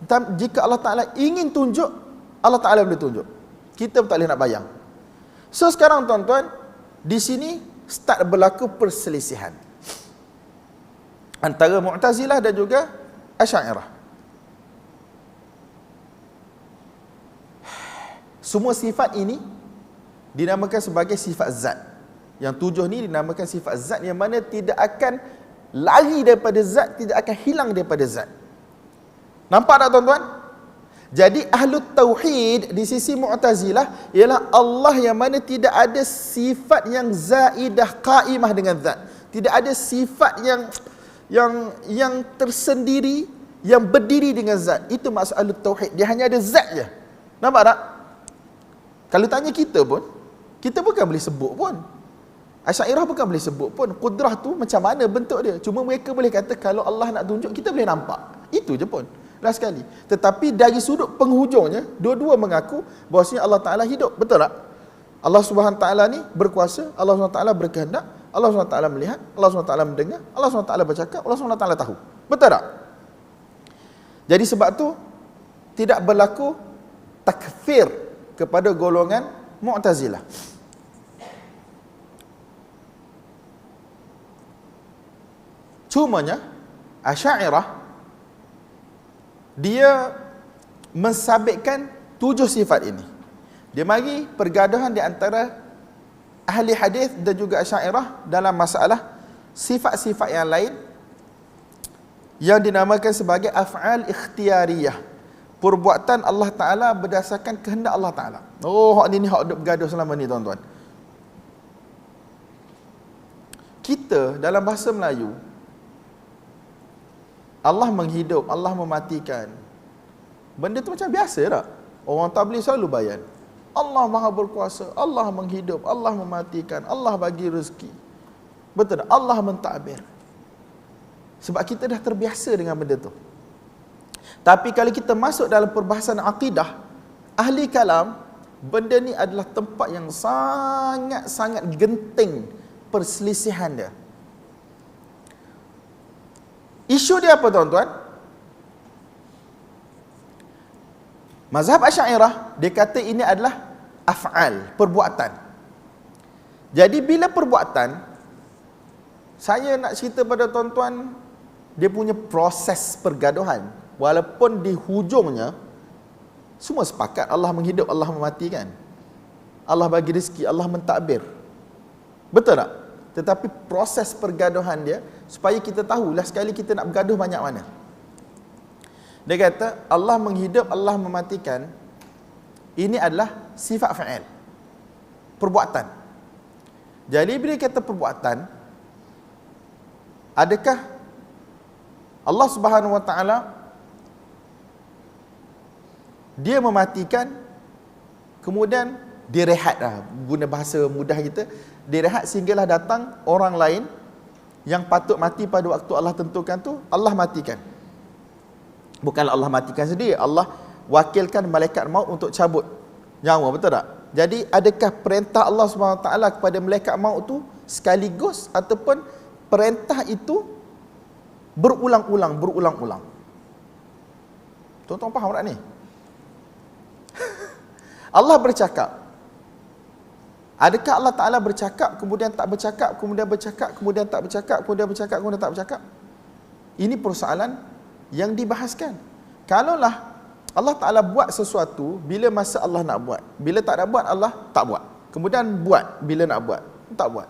Dan jika Allah Ta'ala ingin tunjuk, Allah Ta'ala boleh tunjuk. Kita pun tak boleh nak bayang. So sekarang tuan-tuan, di sini start berlaku perselisihan antara Mu'tazilah dan juga Asy'ariyah. Semua sifat ini dinamakan sebagai sifat zat. Yang 7 ni dinamakan sifat zat, yang mana tidak akan lari daripada zat, tidak akan hilang daripada zat. Nampak tak tuan-tuan? Jadi ahlu tauhid di sisi Mu'tazilah ialah Allah yang mana tidak ada sifat yang zaidah qaimah dengan zat. Tidak ada sifat yang tersendiri, yang berdiri dengan zat. Itu maksud ahlu tauhid. Dia hanya ada zat je. Nampak tak? Kalau tanya kita pun, kita bukan boleh sebut pun. Asy'ariyah bukan boleh sebut pun kudrah tu macam mana bentuk dia. Cuma mereka boleh kata kalau Allah nak tunjuk, kita boleh nampak. Itu je pun. Last sekali. Tetapi dari sudut penghujungnya, dua-dua mengaku bahawasanya Allah Ta'ala hidup. Betul tak? Allah Subhanahu Ta'ala ni berkuasa, Allah Subhanahu Ta'ala berkehendak, Allah Subhanahu Ta'ala melihat, Allah Subhanahu Ta'ala mendengar, Allah Subhanahu Ta'ala bercakap, Allah Subhanahu Ta'ala tahu. Betul tak? Jadi sebab tu tidak berlaku takfir kepada golongan Mu'tazilah. Cumanya Asy'ariyah dia mensabitkan 7 sifat ini. Dia mari pergaduhan di antara ahli hadis dan juga Asy'ariyah dalam masalah sifat-sifat yang lain yang dinamakan sebagai af'al ikhtiyariyah. Perbuatan Allah Ta'ala berdasarkan kehendak Allah Ta'ala. Oh, hak ni hak duk bergaduh selama ni tuan-tuan. Kita dalam bahasa Melayu, Allah menghidup, Allah mematikan. Benda tu macam biasa tak? Orang tabligh selalu bayan. Allah Maha berkuasa, Allah menghidup, Allah mematikan, Allah bagi rezeki. Betul tak? Allah mentadbir. Sebab kita dah terbiasa dengan benda tu. Tapi kalau kita masuk dalam perbahasan akidah, ahli kalam, benda ni adalah tempat yang sangat-sangat genting perselisihan dia. Isu dia apa tuan-tuan? Mazhab Asy'ariyah, dia kata ini adalah af'al, perbuatan. Jadi bila perbuatan, saya nak cerita pada tuan-tuan, dia punya proses pergaduhan. Walaupun di hujungnya, semua sepakat Allah menghidup, Allah mematikan, Allah bagi rezeki, Allah mentadbir. Betul tak? Tetapi proses pergaduhan dia, supaya kita tahu last sekali kita nak bergaduh banyak mana. Dia kata Allah menghidup, Allah mematikan, ini adalah sifat fa'il, perbuatan. Jadi bila kata perbuatan, adakah Allah Subhanahu Wa Ta'ala dia mematikan, kemudian direhat lah, guna bahasa mudah kita, direhat sehinggalah datang orang lain yang patut mati pada waktu Allah tentukan tu, Allah matikan. Bukanlah Allah matikan sendiri, Allah wakilkan malaikat maut untuk cabut nyawa, betul tak? Jadi adakah perintah Allah SWT kepada malaikat maut tu sekaligus, ataupun perintah itu berulang-ulang? Tuan-tuan faham tak ni? Allah bercakap. Adakah Allah Ta'ala bercakap, kemudian tak bercakap, kemudian bercakap, kemudian tak bercakap, kemudian bercakap, kemudian tak bercakap? Ini persoalan yang dibahaskan. Kalaulah Allah Ta'ala buat sesuatu bila masa Allah nak buat, bila tak nak buat, Allah tak buat, kemudian buat bila nak buat, tak buat.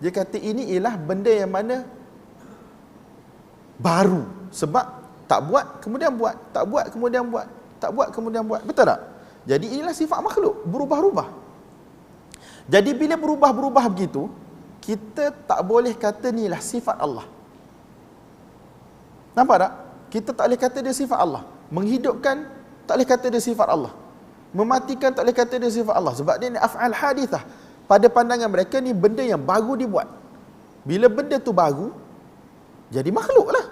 Dia kata ini ialah benda yang mana baru, sebab tak buat, kemudian buat, tak buat, kemudian buat, tak buat, kemudian buat. Betul tak? Jadi inilah sifat makhluk, berubah-ubah. Jadi bila berubah-berubah begitu, kita tak boleh kata inilah sifat Allah. Nampak tak? Kita tak boleh kata dia sifat Allah. Menghidupkan, tak boleh kata dia sifat Allah. Mematikan, tak boleh kata dia sifat Allah. Sebab dia ni af'al hadithah. Pada pandangan mereka ni benda yang baru dibuat. Bila benda tu baru, jadi makhluk lah.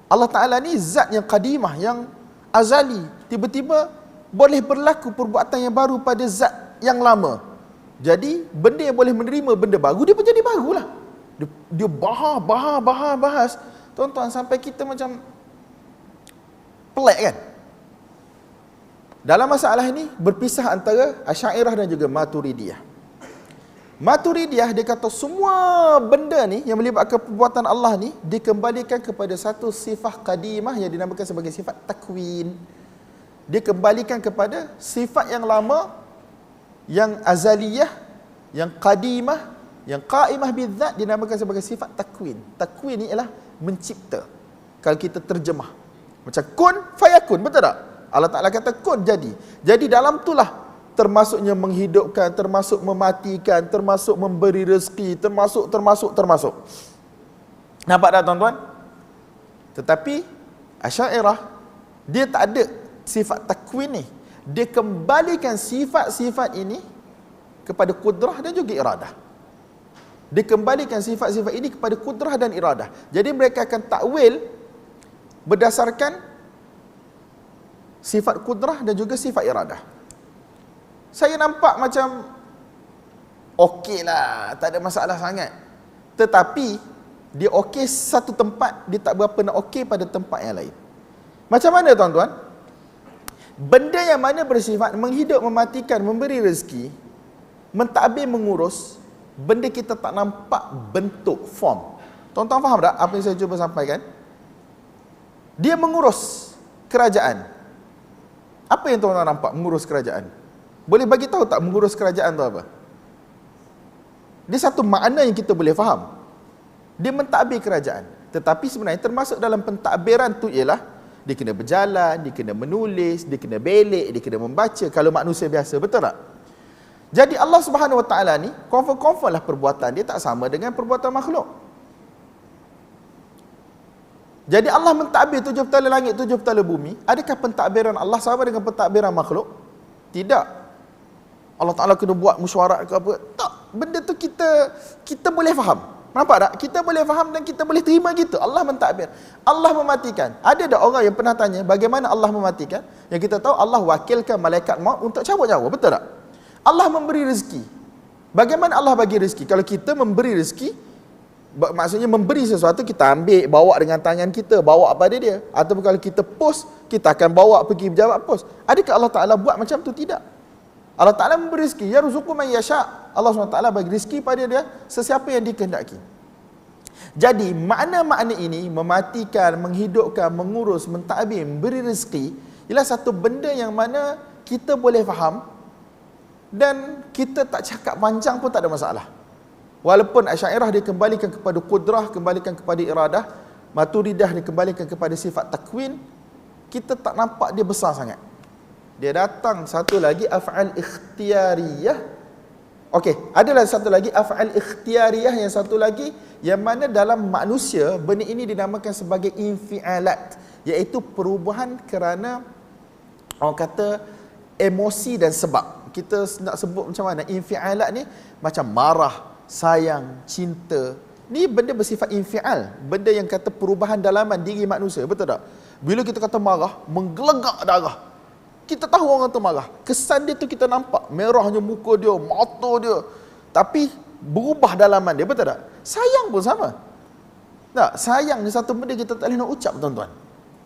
Allah Ta'ala ni zat yang qadimah, yang azali. Tiba-tiba boleh berlaku perbuatan yang baru pada zat yang lama. Jadi benda yang boleh menerima benda baru, dia pun jadi barulah. Dia bahas. Tuan-tuan, sampai kita macam pelik kan. Dalam masalah ini berpisah antara Asy'ariyah dan juga Maturidiyah. Maturidiyah dia kata semua benda ni yang melibatkan perbuatan Allah ni dikembalikan kepada satu sifat qadimah yang dinamakan sebagai sifat takwin. Dia kembalikan kepada sifat yang lama, yang azaliyah, yang qadimah, yang qaimah bidzat, dinamakan sebagai sifat takwin. Takwin ni ialah mencipta. Kalau kita terjemah macam kun fayakun, betul tak? Allah Ta'ala kata kun, jadi. Jadi dalam itulah termasuknya menghidupkan, termasuk mematikan, termasuk memberi rezeki, termasuk. Nampak tak tuan-tuan? Tetapi Asy'ariyah dia tak ada sifat takwin ni. Dia kembalikan sifat-sifat ini kepada kudrah dan juga iradah. Dia kembalikan sifat-sifat ini kepada kudrah dan iradah. Jadi mereka akan takwil berdasarkan sifat kudrah dan juga sifat iradah. Saya nampak macam okey lah, tak ada masalah sangat. Tetapi dia okey satu tempat, dia tak berapa nak okey pada tempat yang lain. Macam mana tuan-tuan? Benda yang mana bersifat menghidup, mematikan, memberi rezeki, mentadbir, mengurus, benda kita tak nampak bentuk, form. Tuan-tuan faham tak apa yang saya cuba sampaikan? Dia mengurus kerajaan. Apa yang tuan-tuan nampak mengurus kerajaan? Boleh bagi tahu tak mengurus kerajaan tu apa? Dia satu makna yang kita boleh faham. Dia mentadbir kerajaan. Tetapi sebenarnya termasuk dalam pentadbiran tu ialah dia kena berjalan, dia kena menulis, dia kena belik, dia kena membaca kalau manusia biasa, betul tak? Jadi Allah Subhanahu Wa Taala ni confirm lah perbuatan dia tak sama dengan perbuatan makhluk. Jadi Allah mentadbir 7 petala langit, 7 petala bumi. Adakah pentadbiran Allah sama dengan pentadbiran makhluk? Tidak. Allah Ta'ala kena buat mesyuarat ke apa. Tak. Benda tu kita boleh faham. Nampak tak? Kita boleh faham dan kita boleh terima gitu. Allah mentadbir. Allah mematikan. Ada tak orang yang pernah tanya bagaimana Allah mematikan? Yang kita tahu Allah wakilkan malaikat maut untuk cabut nyawa. Betul tak? Allah memberi rezeki. Bagaimana Allah bagi rezeki? Kalau kita memberi rezeki, maksudnya memberi sesuatu, kita ambil, bawa dengan tangan kita, bawa pada dia. Ataupun kalau kita post, kita akan bawa pergi pejabat pos. Adakah Allah Ta'ala buat macam tu? Tidak. Allah Ta'ala memberi rezeki. Yarzuqu man yasha'. Allah SWT bagi rezeki pada dia sesiapa yang dikehendaki. Jadi makna-makna ini, mematikan, menghidupkan, mengurus, mentadbir, memberi rezeki, ialah satu benda yang mana kita boleh faham dan kita tak cakap panjang pun tak ada masalah. Walaupun Asy'ariyah dikembalikan kepada kudrah, kembalikan kepada iradah, Maturidiyah dikembalikan kepada sifat takwin, kita tak nampak dia besar sangat. Dia datang satu lagi af'al ikhtiyariyah. Okey, adalah satu lagi af'al ikhtiyariyah, yang satu lagi yang mana dalam manusia benda ini dinamakan sebagai infialat, iaitu perubahan kerana orang kata emosi dan sebab. Kita nak sebut macam mana infialat ni, macam marah, sayang, cinta. Ni benda bersifat infial, benda yang kata perubahan dalaman diri manusia, betul tak? Bila kita kata marah, menggelegak darah. Kita tahu orang tu marah. Kesan dia tu kita nampak, merahnya muka dia, mata dia. Tapi berubah dalaman dia, betul tak? Sayang pun sama. Tak, sayang ni satu benda kita tak boleh nak ucap, tuan-tuan.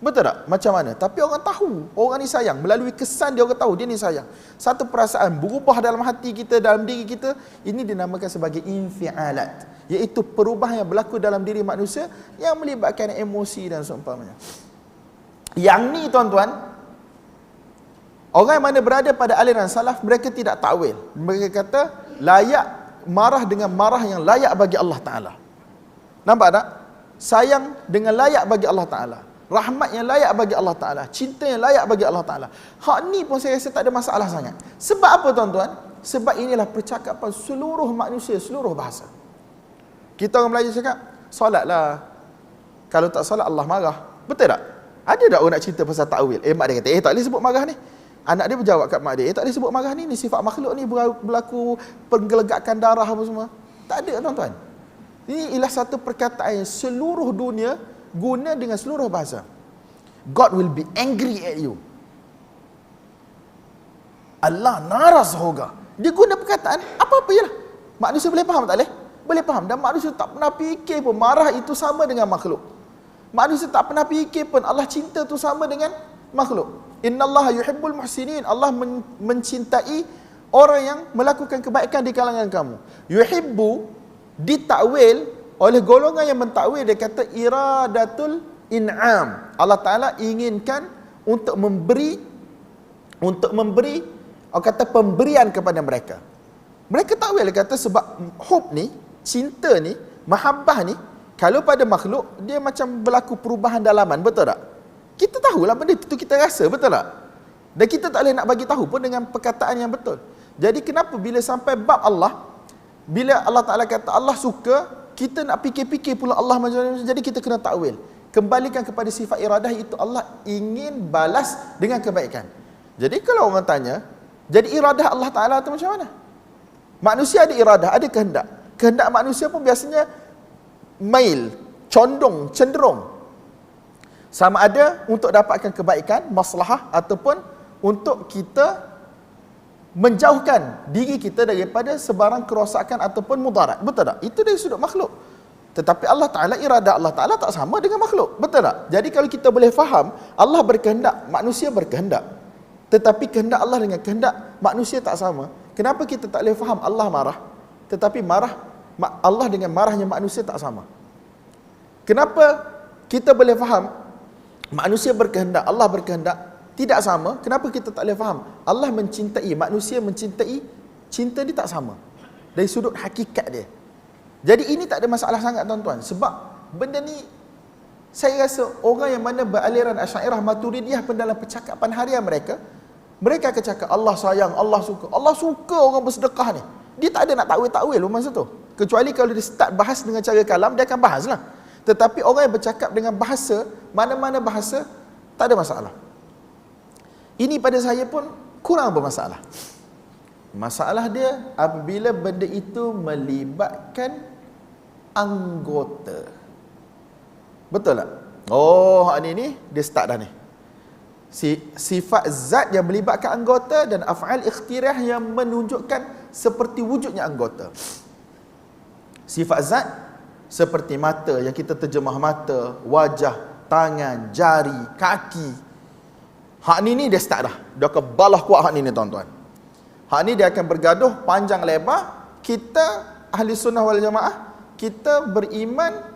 Betul tak? Macam mana? Tapi orang tahu orang ni sayang. Melalui kesan dia, orang tahu dia ni sayang. Satu perasaan berubah dalam hati kita, dalam diri kita. Ini dinamakan sebagai infialat, iaitu perubahan yang berlaku dalam diri manusia yang melibatkan emosi dan seumpamanya. Yang ni tuan-tuan, orang yang mana berada pada aliran salaf, mereka tidak takwil. Mereka kata layak marah dengan marah yang layak bagi Allah Ta'ala. Nampak tak? Sayang dengan layak bagi Allah Ta'ala. rahmat yang layak bagi Allah Ta'ala, cinta yang layak bagi Allah Ta'ala. Hak ni pun saya rasa tak ada masalah sangat. Sebab apa tuan-tuan? Sebab inilah percakapan seluruh manusia, seluruh bahasa. Kita orang Melayu cakap, solatlah. Kalau tak solat Allah marah. Betul tak? Ada tak orang nak cerita pasal ta'wil? Mak dia kata, tak boleh sebut marah ni. Anak dia berjawab kat mak dia, tak boleh sebut marah ni sifat makhluk ni, berlaku penggelegakan darah apa semua. Tak ada tuan-tuan. Ini ialah satu perkataan yang seluruh dunia guna dengan seluruh bahasa. God will be angry at you. Allah naras hoga. Dia guna perkataan apa-apa je lah. Manusia boleh faham tak boleh? Boleh faham. Dan manusia tak pernah fikir pun marah itu sama dengan makhluk. Manusia tak pernah fikir pun Allah cinta tu sama dengan makhluk. Innallaha yuhibbul muhsinin. Allah mencintai orang yang melakukan kebaikan di kalangan kamu. Yuhibbu ditakwil oleh golongan yang mentakwil, dia kata iradatul in'am. Allah Ta'ala inginkan untuk memberi orang kata pemberian kepada mereka. Mereka takwil, dia kata sebab hub ni, cinta ni, mahabbah ni, kalau pada makhluk dia macam berlaku perubahan dalaman, betul tak? Kita tahulah benda itu, kita rasa, betul tak? Dan kita tak boleh nak bagi tahu pun dengan perkataan yang betul. Jadi kenapa bila sampai bab Allah, bila Allah Ta'ala kata Allah suka, kita nak fikir-fikir pula Allah macam-macam, jadi kita kena takwil. Kembalikan kepada sifat iradah itu, Allah ingin balas dengan kebaikan. Jadi kalau orang tanya, jadi iradah Allah Ta'ala itu macam mana? Manusia ada iradah, ada kehendak. Kehendak manusia pun biasanya mail, condong, cenderung. Sama ada untuk dapatkan kebaikan, maslahah, ataupun untuk kita menjauhkan diri kita daripada sebarang kerosakan ataupun mudarat. Betul tak? Itu dari sudut makhluk. Tetapi Allah Ta'ala, iradah Allah Ta'ala tak sama dengan makhluk. Betul tak? Jadi kalau kita boleh faham, Allah berkehendak, manusia berkehendak. Tetapi kehendak Allah dengan kehendak manusia tak sama. Kenapa kita tak boleh faham Allah marah, tetapi Allah dengan marahnya manusia tak sama? Kenapa kita boleh faham manusia berkehendak, Allah berkehendak tidak sama? Kenapa kita tak boleh faham Allah mencintai, manusia mencintai, cinta dia tak sama dari sudut hakikat dia. Jadi ini tak ada masalah sangat tuan-tuan. Sebab benda ni saya rasa orang yang mana beraliran Asy'ariyah Maturidiyah pun dalam percakapan harian mereka akan cakap Allah sayang, Allah suka. Allah suka orang bersedekah ni. Dia tak ada nak takwil-takwil masa tu. Kecuali kalau dia start bahas dengan cara kalam, dia akan bahas lah. Tetapi orang yang bercakap dengan bahasa, mana-mana bahasa, tak ada masalah. Ini pada saya pun kurang bermasalah. Masalah dia apabila benda itu melibatkan anggota. Betul tak? Oh, ni dia start dah ni. Sifat zat yang melibatkan anggota dan af'al ikhtiriah yang menunjukkan seperti wujudnya anggota. Sifat zat seperti mata, yang kita terjemah mata, wajah, tangan, jari, kaki. Hak ni dia start dah. Dia akan balah kuat hak ni tuan-tuan. Hak ni dia akan bergaduh panjang lebar. Kita ahli sunnah wal jamaah, kita beriman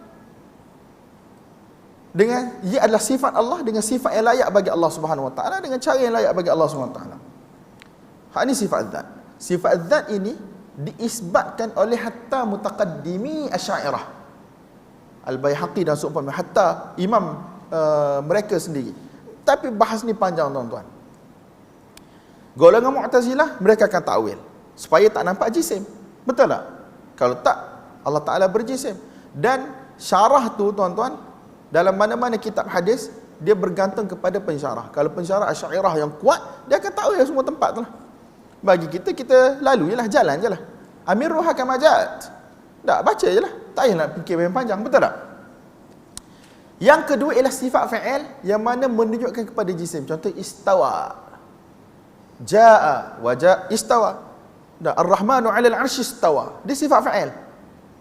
dengan ia adalah sifat Allah, dengan sifat yang layak bagi Allah Subhanahu Wa Taala, dengan cara yang layak bagi Allah Subhanahu Wa Taala. Hak ni sifat zat. Sifat zat ini diisbatkan oleh hatta mutaqaddimi Asy'ariyah, Al-Baihaqi dan seumpama, hatta imam mereka sendiri. Tapi bahas ni panjang tuan-tuan. Golongan Mu'tazilah mereka akan takwil supaya tak nampak jisim. Betul tak? Kalau tak, Allah Ta'ala berjisim. Dan syarah tu tuan-tuan, dalam mana-mana kitab hadis, dia bergantung kepada pensyarah. Kalau pensyarah Asy'ariyah yang kuat, dia akan takwil semua tempat tu lah. Bagi kita, kita lalu je lah, jalan je lah. Amiruha kama ja'at. Tak, baca je lah. Tak payah nak fikir yang panjang. Betul tak? Yang kedua ialah sifat fa'il yang mana menunjukkan kepada jisim. Contoh istawa. Ja'a wa ja'a istawa. Ar-Rahmanu 'alal 'arsy istawa. Dia sifat fa'il.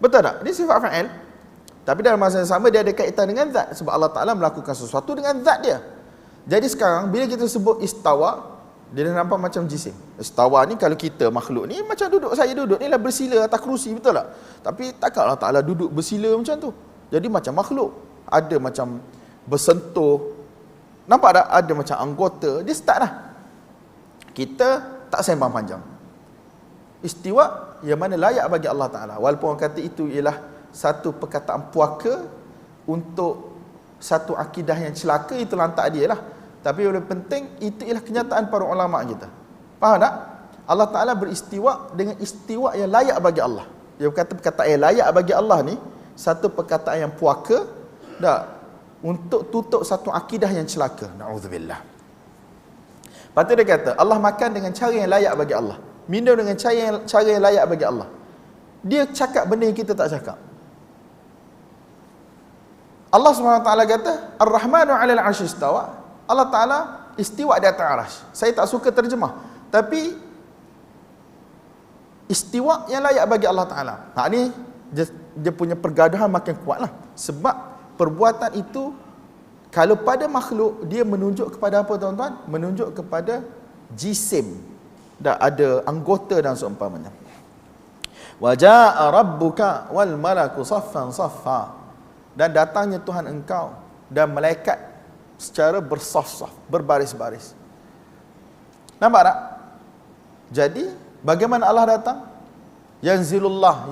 Betul tak? Dia sifat fa'il. Tapi dalam masa yang sama dia ada kaitan dengan zat, sebab Allah Ta'ala melakukan sesuatu dengan zat dia. Jadi sekarang bila kita sebut istawa, dia dah nampak macam jisim. Istawa ni kalau kita makhluk ni macam saya duduk ni lah bersila atas kerusi, betul tak? Tapi takkan Allah Ta'ala duduk bersila macam tu. Jadi macam makhluk, ada macam bersentuh. Nampak tak? Ada macam anggota. Dia start dah. Kita tak sembang panjang. Istiwa yang mana layak bagi Allah Ta'ala. Walaupun orang kata itu ialah satu perkataan puaka untuk satu akidah yang celaka, itu lantak dia lah. Tapi yang penting, itu ialah kenyataan para ulama kita. Faham tak? Allah Ta'ala beristiwa dengan istiwa yang layak bagi Allah. Dia berkata perkataan yang layak bagi Allah ni, satu perkataan yang puaka, tak, untuk tutup satu akidah yang celaka. Na'udzubillah. Lepas tu dia kata, Allah makan dengan cara yang layak bagi Allah, minum dengan cara yang layak bagi Allah. Dia cakap benda yang kita tak cakap. Allah SWT kata, Ar-Rahmanu 'alal 'arsy istawa. Allah Ta'ala istiwa di atas arasy. Saya tak suka terjemah, tapi istiwa yang layak bagi Allah Ta'ala. Ni dia punya pergaduhan makin kuatlah. Sebab perbuatan itu, kalau pada makhluk, dia menunjuk kepada apa tuan-tuan? Menunjuk kepada jisim. Dah ada anggota dan seumpamanya. Wa jaa rabbuka wal malaku saffan saffa. Dan datangnya Tuhan engkau dan malaikat secara bersaf-saf, berbaris-baris. Nampak tak? Jadi, bagaimana Allah datang? Yanzilullahu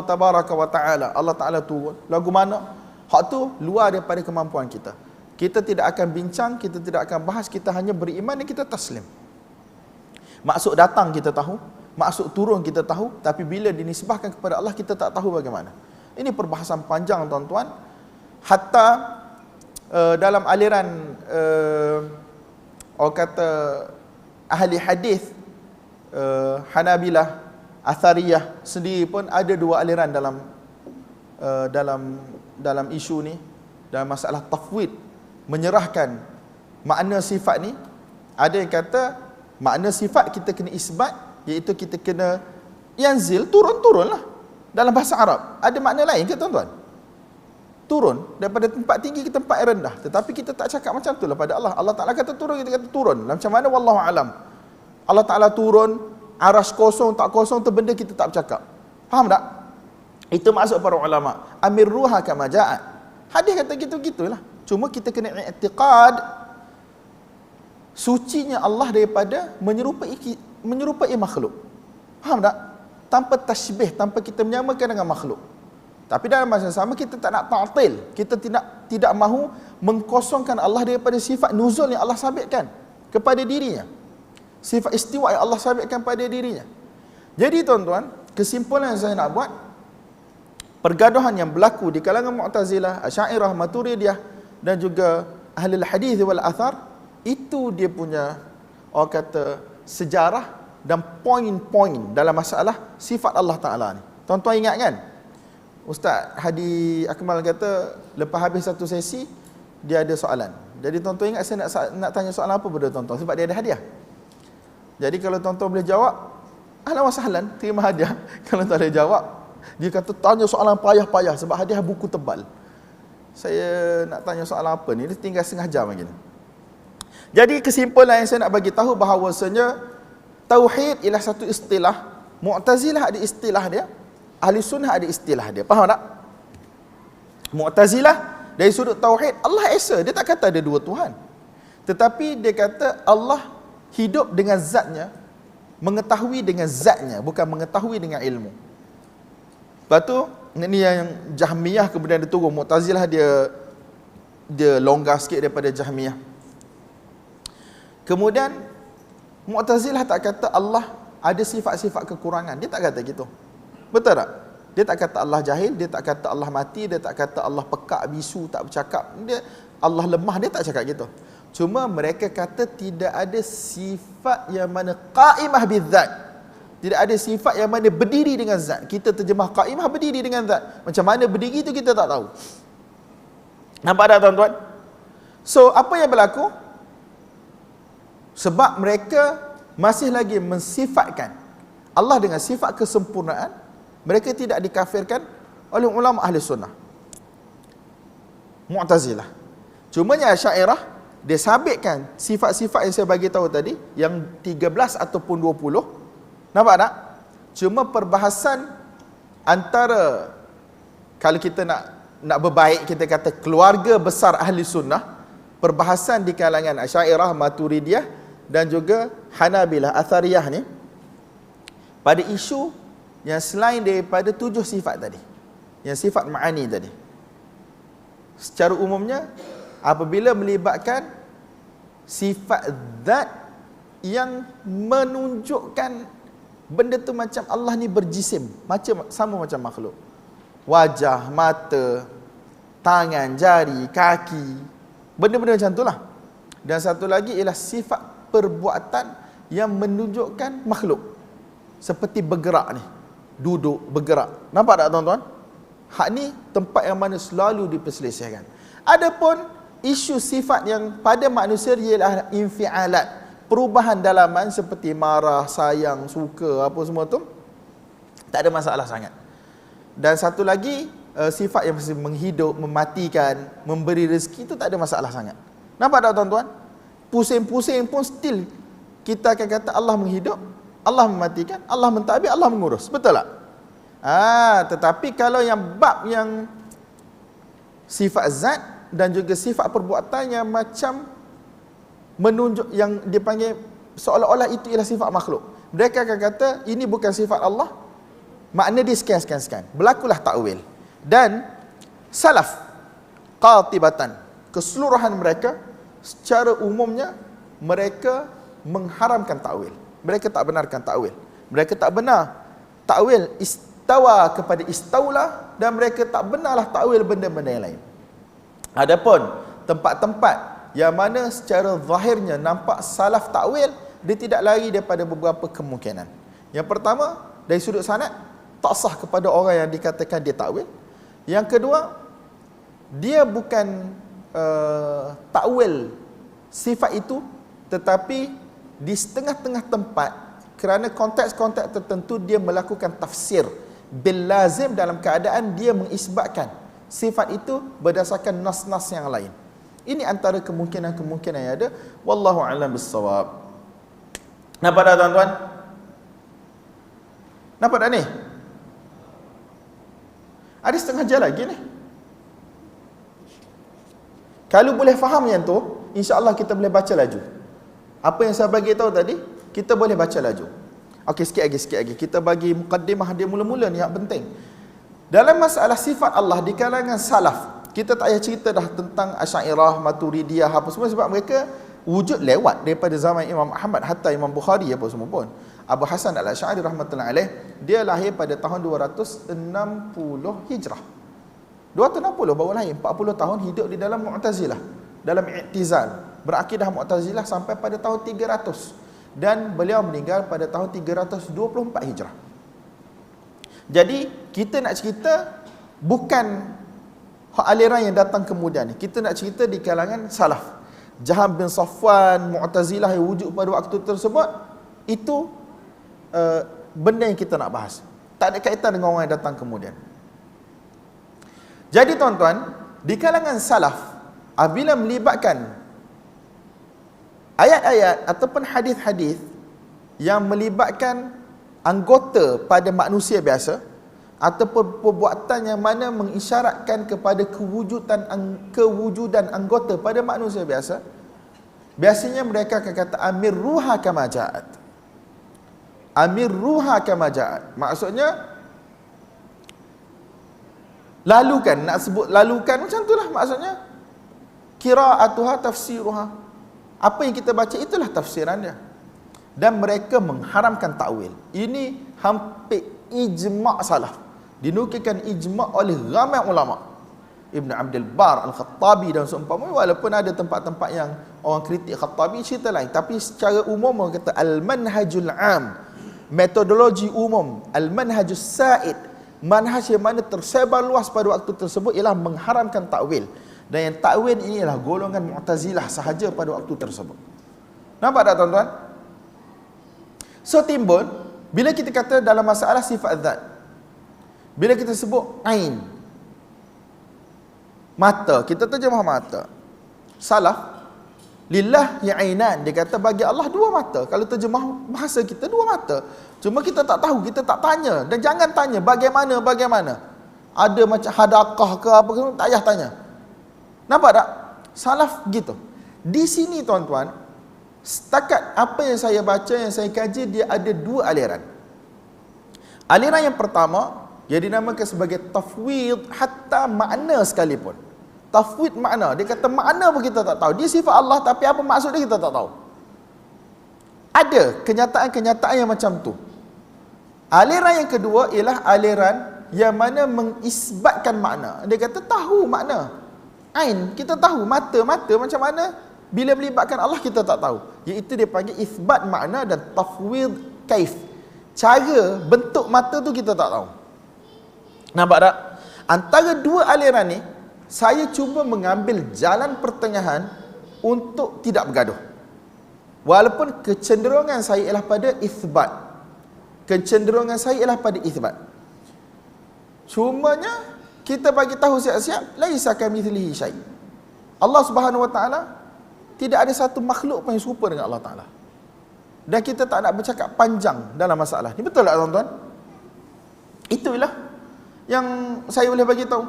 tabaraka wa ta'ala. Allah Ta'ala turun. Lagu mana? Hak tu luar daripada kemampuan kita. Kita tidak akan bincang, kita tidak akan bahas, kita hanya beriman dan kita taslim. Maksud datang kita tahu, maksud turun kita tahu, tapi bila dinisbahkan kepada Allah, kita tak tahu bagaimana. Ini perbahasan panjang tuan-tuan. Hatta dalam aliran orang kata ahli hadis, Hanabilah, Athariyah sendiri pun ada dua aliran dalam isu ni, dalam masalah tafwid, menyerahkan makna sifat ni. Ada yang kata makna sifat kita kena isbat, iaitu kita kena yanzil, turun-turunlah. Dalam bahasa Arab ada makna lain ke tuan-tuan? Turun daripada tempat tinggi ke tempat yang rendah. Tetapi kita tak cakap macam tu lah pada Allah. Allah Ta'ala kata turun, kita kata turun. Macam mana? Wallahu alam. Allah Ta'ala turun, arasy kosong tak kosong tu benda kita tak bercakap. Faham tak? Itu maksud para ulama. Amirruha kama ja'at. Hadis kata gitu-gitulah. Cuma kita kena i'tiqad sucinya Allah daripada menyerupai makhluk. Faham tak? Tanpa tasybih, tanpa kita menyamakan dengan makhluk. Tapi dalam masa yang sama kita tak nak ta'til. Kita tidak mahu mengkosongkan Allah daripada sifat nuzul yang Allah sabitkan kepada dirinya. Sifat istiwa yang Allah sabitkan pada dirinya. Jadi tuan-tuan, kesimpulan yang saya nak buat, pergaduhan yang berlaku di kalangan Mu'tazilah, Asy'ariyah, Maturidiyah dan juga ahli hadis wal athar, itu dia punya orang kata sejarah dan poin-poin dalam masalah sifat Allah Ta'ala ni. Tuan-tuan ingat kan? Ustaz Hadi Akmal kata lepas habis satu sesi dia ada soalan. Jadi tuan-tuan ingat saya nak tanya soalan apa pada tuan-tuan, sebab dia ada hadiah. Jadi kalau tuan-tuan boleh jawab, ahlan wa sahlan, terima hadiah. Kalau tak boleh jawab, dia kata tanya soalan payah-payah sebab hadiah buku tebal. Saya nak tanya soalan apa ni, dia tinggal setengah jam lagi ni. Jadi kesimpulan yang saya nak bagi tahu bahawasanya tauhid ialah satu istilah. Mu'tazilah ada istilah dia, Ahli Sunnah ada istilah dia. Faham tak? Mu'tazilah dari sudut tauhid, Allah Esa, dia tak kata ada dua Tuhan. Tetapi dia kata Allah hidup dengan zatnya, mengetahui dengan zatnya, bukan mengetahui dengan ilmu. Lepas tu, ini yang Jahmiyah kemudian dia turun. Mu'tazilah dia longgar sikit daripada Jahmiyah. Kemudian Mu'tazilah tak kata Allah ada sifat-sifat kekurangan. Dia tak kata gitu. Betul tak? Dia tak kata Allah jahil, dia tak kata Allah mati, dia tak kata Allah pekak, bisu, tak bercakap. Dia Allah lemah, dia tak cakap gitu. Cuma mereka kata tidak ada sifat yang mana qaimah bizzat. Tidak ada sifat yang mana berdiri dengan zat. Kita terjemah qaimah berdiri dengan zat. Macam mana berdiri itu kita tak tahu. Nampak tak tuan-tuan? So, apa yang berlaku? Sebab mereka masih lagi mensifatkan Allah dengan sifat kesempurnaan, mereka tidak dikafirkan oleh ulama ahli sunnah. Mu'tazilah. Cumanya Asy'ariyah, dia sabitkan sifat-sifat yang saya bagi tahu tadi, yang 13 ataupun 20. Nampak tak? Cuma perbahasan antara, kalau kita nak berbaik, kita kata keluarga besar ahli sunnah, perbahasan di kalangan Asy'ariyah, Maturidiyah dan juga Hanabilah, Athariyah ni, pada isu yang selain daripada 7 sifat tadi, yang sifat ma'ani tadi. secara umumnya apabila melibatkan sifat zat yang menunjukkan benda tu macam Allah ni berjisim, sama macam makhluk. Wajah, mata, tangan, jari, kaki, benda-benda macam itulah. Dan satu lagi ialah sifat perbuatan yang menunjukkan makhluk. Seperti bergerak ni, duduk, bergerak. Nampak tak tuan-tuan? Hak ni tempat yang mana selalu diperselisihkan. Adapun isu sifat yang pada manusia ialah infialat, perubahan dalaman seperti marah, sayang, suka, apa semua tu, tak ada masalah sangat. Dan satu lagi, sifat yang menghidup, mematikan, memberi rezeki, itu tak ada masalah sangat. Nampak tak tuan-tuan? Pusing-pusing pun still kita akan kata Allah menghidup, Allah mematikan, Allah mentadbir, Allah mengurus. Betul tak? Tetapi kalau yang bab yang sifat zat dan juga sifat perbuatan yang macam menunjuk, yang dipanggil seolah-olah itu ialah sifat makhluk, mereka akan kata ini bukan sifat Allah, makna dia sekian. Berlakulah takwil. Dan salaf qatibatan, keseluruhan mereka secara umumnya mereka mengharamkan takwil. Mereka tak benarkan takwil. Mereka tak benar takwil istawa kepada istaula, dan mereka tak benarlah takwil benda-benda yang lain. Adapun tempat-tempat yang mana secara zahirnya nampak salaf takwil, dia tidak lari daripada beberapa kemungkinan. Yang pertama, dari sudut sanad tak sah kepada orang yang dikatakan dia takwil. Yang kedua, dia bukan takwil sifat itu, tetapi di setengah-tengah tempat kerana konteks-konteks tertentu dia melakukan tafsir bil lazim dalam keadaan dia mengisbatkan sifat itu berdasarkan nas-nas yang lain. Ini antara kemungkinan-kemungkinan yang ada. Wallahu a'lam bissawab. Nampak tak tuan-tuan? Nampak tak ni? Ada setengah jam lagi ni. Kalau boleh faham yang tu, insya-Allah kita boleh baca laju. Apa yang saya bagi tahu tadi, kita boleh baca laju. Okey, sikit lagi. Kita bagi mukaddimah dia mula-mula ni yang penting. Dalam masalah sifat Allah di kalangan salaf, kita tak payah cerita dah tentang Asy'ariyah, Maturidiyah apa semua, sebab mereka wujud lewat daripada zaman Imam Ahmad hatta Imam Bukhari apa semua pun. Abu Hasan Al-Asy'ari rahmatullahi alaih, dia lahir pada tahun 260 Hijrah. 260 baru lahir, 40 tahun hidup di dalam Mu'tazilah, dalam i'tizal, berakidah Mu'tazilah sampai pada tahun 300, dan beliau meninggal pada tahun 324 Hijrah. Jadi kita nak cerita bukan aliran yang datang kemudian ni, kita nak cerita di kalangan salaf. Jaham bin Safwan, Mu'tazilah yang wujud pada waktu tersebut, itu benda yang kita nak bahas, tak ada kaitan dengan orang yang datang kemudian. Jadi tuan-tuan, di kalangan salaf, apabila melibatkan ayat-ayat ataupun hadis-hadis yang melibatkan anggota pada manusia biasa, ataupun perbuatan yang mana mengisyaratkan kepada kewujudan anggota pada manusia biasa, biasanya mereka akan kata amir ruha kama ja'at. Amir ruha kama ja'at. Maksudnya lalukan, nak sebut lalukan macam itulah maksudnya. Qira'atuha tafsiruha. Apa yang kita baca itulah tafsiran dia. Dan mereka mengharamkan takwil. Ini hampir ijma' salaf. Dinukilkan ijma' oleh ramai ulama. Ibn Abdul Bar, Al-Khattabi dan seumpamanya, walaupun ada tempat-tempat yang orang kritik Khattabi, cerita lain. Tapi secara umum orang kata al-manhajul am, metodologi umum, al-manhajus sa'id, manhaj yang mana tersebar luas pada waktu tersebut ialah mengharamkan takwil. Dan yang takwil ini ialah golongan Mu'tazilah sahaja pada waktu tersebut. Nampak tak tuan-tuan? So timbul, bila kita kata dalam masalah sifat zat, bila kita sebut ain, mata, kita terjemah mata. Salaf, lillah ya ainan, dia kata bagi Allah dua mata. Kalau terjemah bahasa kita, dua mata. Cuma kita tak tahu, kita tak tanya. Dan jangan tanya bagaimana. Ada macam hadakah ke apa ke, tak payah tanya. Nampak tak? Salaf gitu. Di sini tuan-tuan, setakat apa yang saya baca, yang saya kaji, dia ada dua aliran. Aliran yang pertama, yang dinamakan sebagai tafwid hatta makna sekalipun. tafwid makna. Dia kata makna pun kita tak tahu. Dia sifat Allah tapi apa maksud dia kita tak tahu. Ada kenyataan-kenyataan yang macam tu. Aliran yang kedua ialah aliran yang mana mengisbatkan makna. Dia kata tahu makna. Ain, kita tahu. Mata macam mana? Bila melibatkan Allah kita tak tahu. Iaitu dia panggil isbat makna dan tafwid kaif. Cara bentuk mata tu kita tak tahu. Nampak tak? Antara dua aliran ni, saya cuba mengambil jalan pertengahan untuk tidak bergaduh. Walaupun kecenderungan saya ialah pada isbat. Kecenderungan saya ialah pada isbat. Cumanya kita bagi tahu siap-siap, laisa kamitslihi syai'. Allah Subhanahu wa taala tidak ada satu makhluk pun yang serupa dengan Allah Taala. Dan kita tak nak bercakap panjang dalam masalah ni. Betul tak tuan-tuan? Itulah yang saya boleh bagi tahu.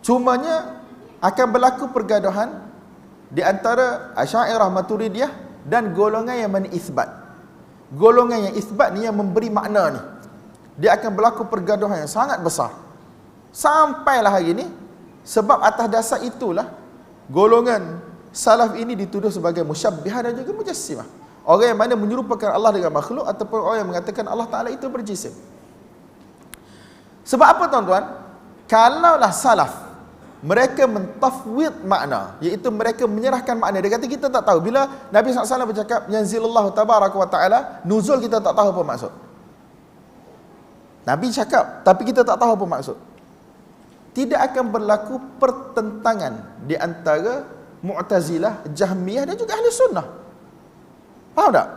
Cumanya akan berlaku pergaduhan di antara Asy'ariyah Maturidiyah dan golongan yang menisbat. Golongan yang isbat ni yang memberi makna ni, dia akan berlaku pergaduhan yang sangat besar. Sampailah hari ni, sebab atas dasar itulah golongan salaf ini dituduh sebagai musyabbihah dan juga mujassimah. Orang yang mana menyerupakan Allah dengan makhluk ataupun orang yang mengatakan Allah Ta'ala itu berjisim. Sebab apa tuan-tuan? Kalaulah salaf mereka mentafwid makna, iaitu mereka menyerahkan makna. Dia kata kita tak tahu. Bila Nabi SAW bercakap yanzilullahu tabaraka wa ta'ala, nuzul kita tak tahu apa maksud. Nabi cakap tapi kita tak tahu apa maksud. Tidak akan berlaku pertentangan di antara Mu'tazilah, Jahmiyah dan juga Ahli Sunnah. Faham tak?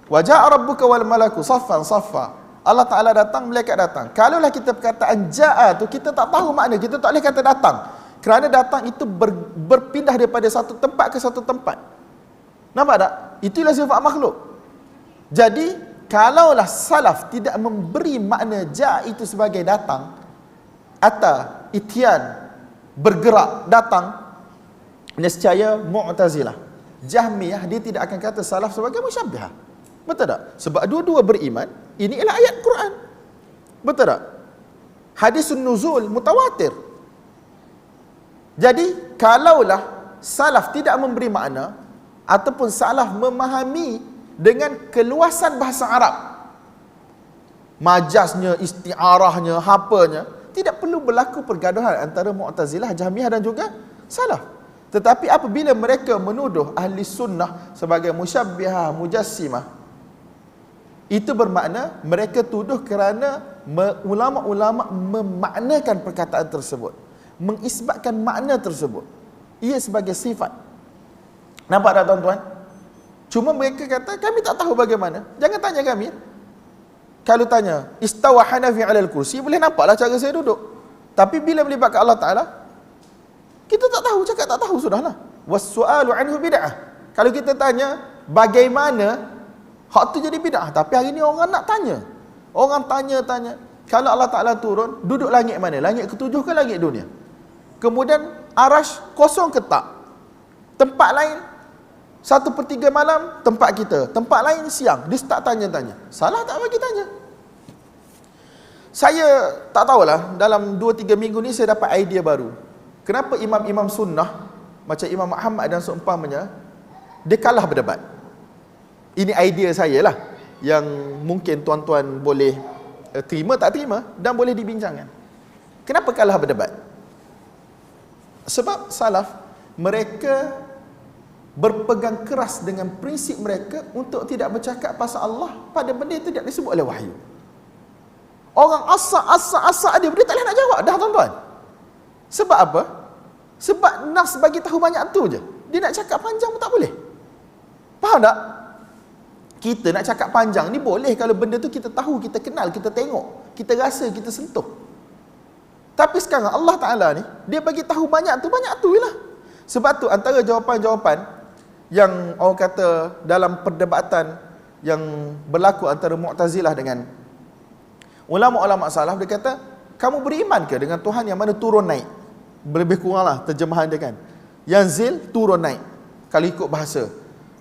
Wa ja'a rabbuka wal malaku saffan saffa. Allah Ta'ala datang, malaikat datang. Kalaulah kita perkataan ja'a tu kita tak tahu makna, kita tak boleh kata datang. Kerana datang itu berpindah daripada satu tempat ke satu tempat. Nampak tak? Itulah sifat makhluk. Jadi, kalaulah salaf tidak memberi makna ja'a itu sebagai datang, atau ityan, bergerak, datang, nescaya Mu'tazilah, Jahmiyah, dia tidak akan kata salaf sebagai musyabbihah. Betul tak? Sebab dua-dua beriman, ini ialah ayat Quran. Betul tak? Hadisun nuzul mutawatir. Jadi, kalaulah salaf tidak memberi makna, ataupun salaf memahami dengan keluasan bahasa Arab, majaznya, isti'arahnya, hapanya, tidak perlu berlaku pergaduhan antara Mu'tazilah, Jahmiyah dan juga salaf. Tetapi apabila mereka menuduh ahli sunnah sebagai musyabbihah, mujassimah, itu bermakna mereka tuduh kerana ulama-ulama memaknakan perkataan tersebut, mengisbatkan makna tersebut, ia sebagai sifat. Nampak tak tuan-tuan? Cuma mereka kata kami tak tahu bagaimana. Jangan tanya kami. Kalau tanya istawa Hanafi 'alal kursi, boleh nampaklah cara saya duduk. Tapi bila melibatkan Allah Ta'ala, kita tak tahu, cakap tak tahu sudahlah. Was-su'alu anhu bid'ah. Kalau kita tanya bagaimana, hak tu jadi bid'ah. Tapi hari ni orang nak tanya. Orang tanya-tanya, kalau Allah Ta'ala turun, duduk langit mana? Langit ketujuh ke langit dunia? Kemudian arash kosong ke tak? Tempat lain 1/3 malam tempat kita, tempat lain siang. Dia start tanya-tanya. Salah tak bagi tanya? Saya tak tahulah, dalam 2-3 minggu ni saya dapat idea baru. Kenapa imam-imam sunnah macam Imam Ahmad dan seumpamanya, dia kalah berdebat? Ini idea saya lah, yang mungkin tuan-tuan boleh terima tak terima dan boleh dibincangkan. Kenapa kalah berdebat? Sebab salaf mereka berpegang keras dengan prinsip mereka untuk tidak bercakap pasal Allah pada benda yang tidak disebut oleh wahyu. Orang asak dia tak boleh nak jawab dah tuan-tuan. Sebab apa? Sebab nas bagi tahu banyak tu je. Dia nak cakap panjang pun tak boleh. Faham tak? Kita nak cakap panjang ni boleh kalau benda tu kita tahu, kita kenal, kita tengok, kita rasa, kita sentuh. Tapi sekarang Allah Ta'ala ni, dia bagi tahu banyak tu je lah. Sebab tu antara jawapan-jawapan yang orang kata dalam perdebatan yang berlaku antara Mu'tazilah dengan ulama-ulama salaf, dia kata, kamu beriman ke dengan Tuhan yang mana turun naik? Lebih kuranglah terjemahan dia kan. Yanzil, turun naik. Kalau ikut bahasa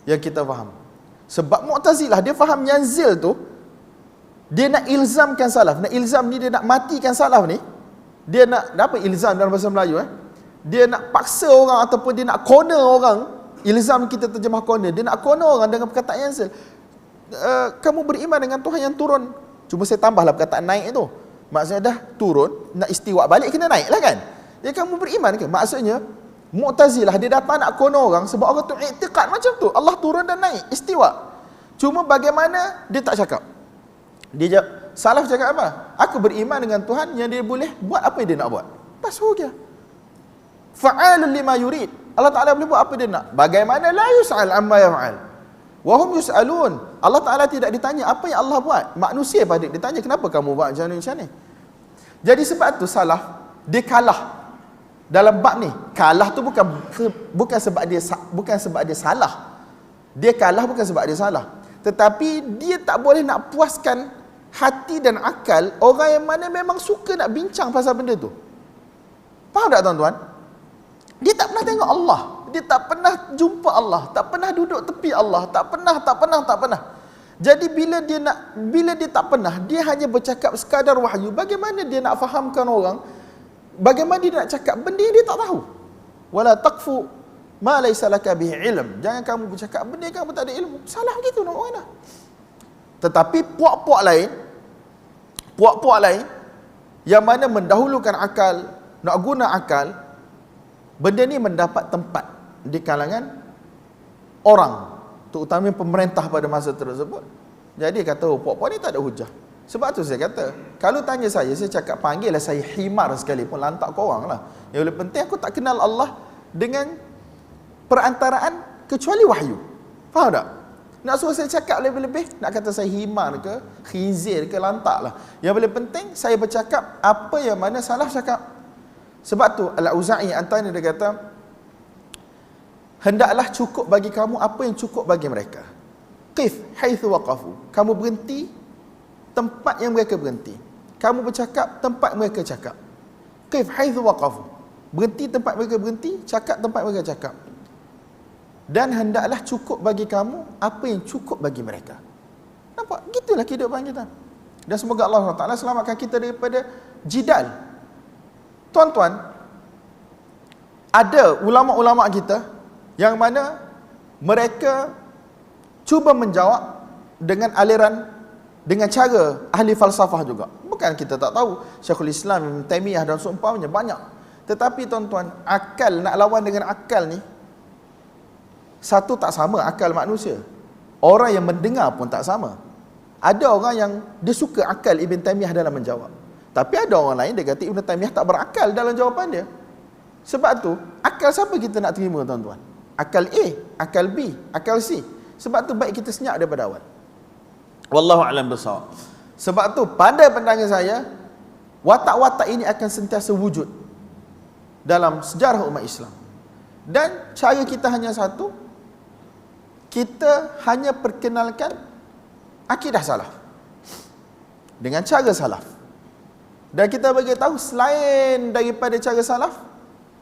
yang kita faham. Sebab Mu'tazilah dia faham yanzil tu, dia nak ilzamkan salaf. Nak ilzam ni, dia nak matikan salaf ni. Dia nak apa ilzam dalam bahasa Melayu dia nak paksa orang ataupun dia nak corner orang, ilzam kita terjemah corner, dia nak corner orang dengan perkataan yang kamu beriman dengan Tuhan yang turun. Cuma saya tambahlah perkataan naik itu. Maksudnya dah turun, nak istiwa balik kena naik lah kan. Ya kamu beriman ke? Maksudnya Mu'tazilah dia datang nak corner orang sebab orang tu iktiqad macam tu. Allah turun dan naik, istiwa. Cuma bagaimana dia tak cakap. Dia jawab, salaf cakap apa? Aku beriman dengan Tuhan yang dia boleh buat apa yang dia nak buat. Pas dia. Fa'alun lima yurid. Allah Ta'ala boleh buat apa dia nak. Bagaimana la yus'al amma yaf'al. Wahum yus'alun. Allah Ta'ala tidak ditanya apa yang Allah buat. Manusia pada ditanya kenapa kamu buat macam ni. Jadi sebab tu salaf dia kalah dalam bab ni. Kalah tu bukan sebab dia salah. Dia kalah bukan sebab dia salah. Tetapi dia tak boleh nak puaskan hati dan akal orang yang mana memang suka nak bincang pasal benda tu. Faham tak tuan-tuan? Dia tak pernah tengok Allah. Dia tak pernah jumpa Allah. Tak pernah duduk tepi Allah. Tak pernah. Jadi bila dia tak pernah, dia hanya bercakap sekadar wahyu. Bagaimana dia nak fahamkan orang? Bagaimana dia nak cakap benda yang dia tak tahu? Wala taqfu ma laysa laka bihi ilm. Jangan kamu bercakap benda yang kamu tak ada ilmu. Salah gitu nak orang dah. Tetapi puak-puak lain yang mana mendahulukan akal, nak guna akal, benda ni mendapat tempat di kalangan orang, terutama pemerintah pada masa tersebut. Jadi kata, puak-puak ni tak ada hujah. Sebab tu saya kata, kalau tanya saya cakap panggillah saya himar sekalipun, lantak korang lah. Yang lebih penting aku tak kenal Allah dengan perantaraan kecuali wahyu. Faham tak? Nak suruh saya cakap lebih-lebih, nak kata saya himar ke, khizir ke, lantak lah. Yang paling penting, saya bercakap apa yang mana salaf cakap. Sebab tu, Al-Auza'i antaranya dia kata, hendaklah cukup bagi kamu apa yang cukup bagi mereka. Qif haitsu waqafu. Kamu berhenti tempat yang mereka berhenti. Kamu bercakap tempat mereka cakap. Qif haitsu waqafu. Berhenti tempat mereka berhenti, cakap tempat mereka cakap. Dan hendaklah cukup bagi kamu apa yang cukup bagi mereka. Nampak? Gitulah kehidupan kita. Dan semoga Allah SWT selamatkan kita daripada jidal. Tuan-tuan, ada ulama-ulama kita yang mana mereka cuba menjawab dengan aliran, dengan cara ahli falsafah juga. Bukan kita tak tahu, Syekhul Islam, Ibn Taimiyah dan seumpamanya banyak. Tetapi tuan-tuan, akal nak lawan dengan akal ni, satu tak sama akal manusia. Orang yang mendengar pun tak sama. Ada orang yang dia suka akal Ibn Taimiyah dalam menjawab. Tapi ada orang lain dia kata Ibn Taimiyah tak berakal dalam jawapan dia. Sebab tu, akal siapa kita nak terima tuan-tuan? Akal A, akal B, akal C. Sebab tu baik kita senyap daripada awal. Wallahu a'lam bissawab. Sebab tu pada pandangan saya, watak-watak ini akan sentiasa wujud dalam sejarah umat Islam. Dan cara kita hanya satu, kita hanya perkenalkan akidah salaf dengan cara salaf. Dan kita bagi tahu selain daripada cara salaf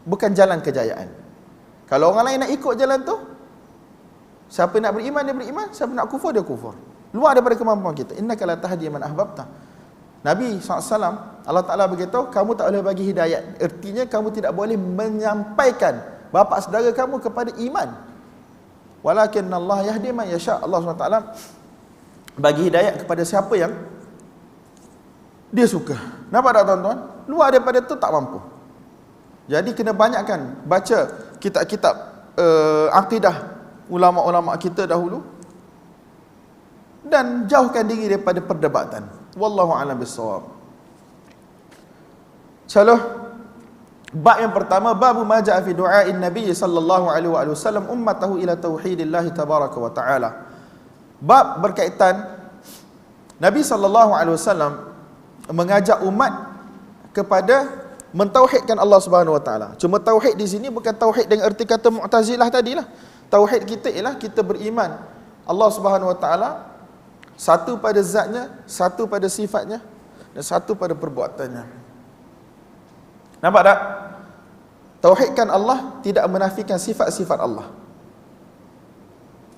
bukan jalan kejayaan. Kalau orang lain nak ikut jalan tu, siapa nak beriman dia beriman, siapa nak kufur dia kufur. Luar daripada kemampuan kita. Innaka la tahdi man ahbabta. Nabi SAW, Allah Ta'ala beritahu, kamu tak boleh bagi hidayat. Artinya kamu tidak boleh menyampaikan bapa saudara kamu kepada iman. Walakin Allah yahdi man yasha. Allah SWT bagi hidayat kepada siapa yang dia suka. Nampak tak tuan-tuan? Luar daripada tu tak mampu. Jadi kena banyakkan baca kitab-kitab akidah ulama-ulama kita dahulu dan jauhkan diri daripada perdebatan. Wallahu a'lam bissawab. Contoh bab yang pertama, bab ma ja'a fi du'a'in Nabi sallallahu alaihi wasallam ummatahu ila tauhidillah tabaraka wa taala. Bab berkaitan Nabi sallallahu alaihi wasallam mengajak umat kepada mentauhidkan Allah Subhanahu wa taala. Cuma tauhid di sini bukan tauhid dengan erti kata Mu'tazilah tadilah. Tauhid kita ialah kita beriman Allah Subhanahu wa taala satu pada zatnya, satu pada sifatnya dan satu pada perbuatannya. Nampak tak? Tauhidkan Allah tidak menafikan sifat-sifat Allah.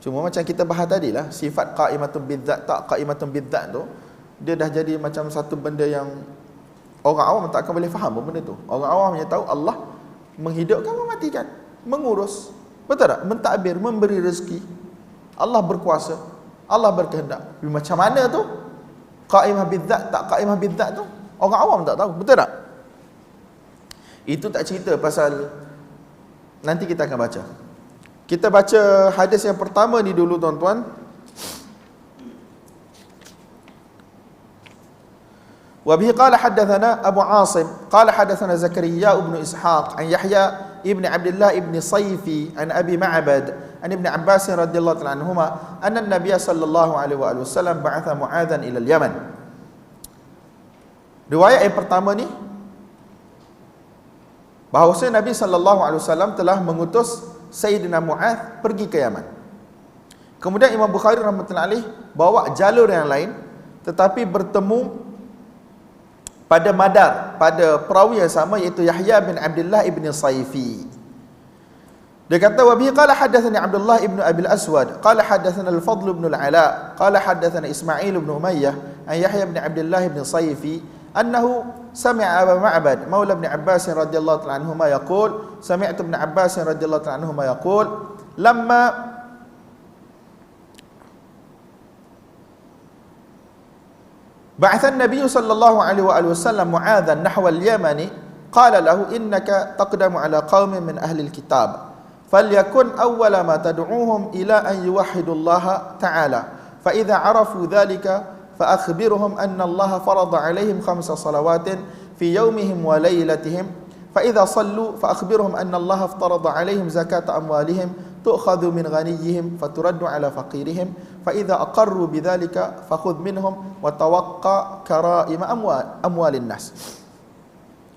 Cuma macam kita bahas tadilah, sifat qaimatun bidzat, tak qaimatun bidzat tu, dia dah jadi macam satu benda yang orang awam tak akan boleh faham benda tu. Orang awam hanya tahu Allah menghidupkan, mematikan, mengurus. Betul tak? Mentadbir, memberi rezeki. Allah berkuasa, Allah berkehendak. Macam mana tu? Qaimah bidzat, tak qaimah bidzat tu orang awam tak tahu. Betul tak? Itu tak cerita pasal, nanti kita akan baca. Kita baca hadis yang pertama ni dulu tuan-tuan. وبه قال حدثنا أبو عاصم قال حدثنا زكريا بن إسحاق عن يحيى ابن عبد الله ابن صيفي عن أبي معبد عن ابن عباس رضي الله عنهما أن النبي صلى الله عليه وآله وسلم بعث معاذا إلى اليمن. Riwayat yang pertama ni, bahawasanya Nabi SAW telah mengutus Sayyidina Mu'adh pergi ke Yaman. Kemudian Imam Bukhari rahmatullahi alaih bawa jalur yang lain, tetapi bertemu pada madar, pada perawi yang sama, iaitu Yahya bin Abdullah ibn Saifi. Dia kata, wa bihi qala hadatsani Abdullah ibn Abi al-Aswad qala hadatsana al-Fadl ibn al-Ala qala hadatsana Ismail ibn Umayyah an Yahya bin Abdullah ibn Saifi annahu sami'a Aba Ma'bad maula ibn Abbas radhiyallahu ta'ala anhuma yaqul sami'tu ibn Abbas radhiyallahu ta'ala anhuma yaqul lamma بعث النبي صلى الله عليه وآله وسلم معاذا نحو اليمن قال له إنك تقدم على قوم من أهل الكتاب فليكن أول ما تدعوهم إلى أن يوحدوا الله تعالى فإذا عرفوا ذلك فأخبرهم أن الله فرض عليهم 5 صلوات في يومهم وليلتهم فإذا صلوا فأخبرهم أن الله افترض عليهم زكاة أموالهم تؤخذ من غنيهم فترد على فقيرهم فإذا أقروا بذلك فخذ منهم وتوقع كرائم أموال الناس.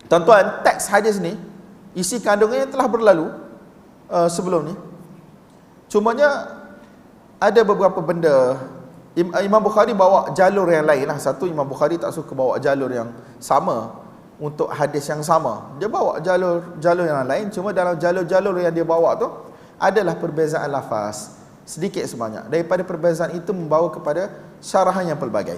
Tuan-tuan, teks hadis ni isi kandungannya telah berlalu sebelum ni. Cumanya ada beberapa benda. Imam Bukhari bawa jalur yang lain lah. Satu, Imam Bukhari tak suka bawa jalur yang sama untuk hadis yang sama. Dia bawa jalur yang lain, cuma dalam jalur-jalur yang dia bawa tu adalah perbezaan lafaz sedikit sebanyak. Daripada perbezaan itu membawa kepada syarahan yang pelbagai.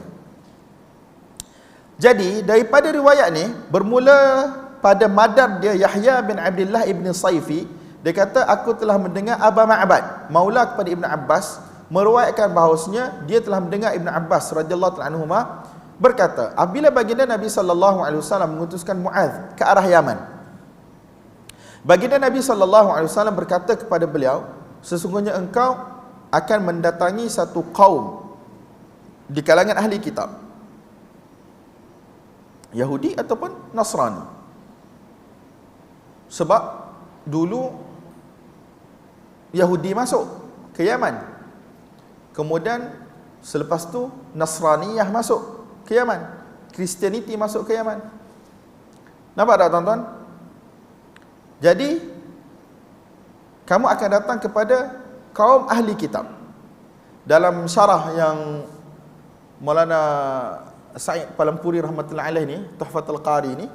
Jadi daripada riwayat ni bermula pada madar dia Yahya bin Abdullah ibn Saifi. Dia kata, aku telah mendengar Aba Ma'bad maula kepada Ibn Abbas meriwayatkan bahawasanya dia telah mendengar Ibn Abbas radhiyallahu ta'ala anhuma berkata, apabila baginda Nabi SAW mengutuskan Mu'adh ke arah Yaman, baginda Nabi SAW berkata kepada beliau, sesungguhnya engkau akan mendatangi satu kaum di kalangan ahli kitab, Yahudi ataupun Nasrani. Sebab dulu Yahudi masuk ke Yaman, kemudian selepas tu Nasraniyah masuk ke Yaman, Kristianiti masuk ke Yaman. Nampak tak tuan-tuan? Jadi kamu akan datang kepada kaum ahli kitab. Dalam syarah yang Maulana Sa'id Palampuri rahmatullahi alaih ni, Tuhfatul Qari ni,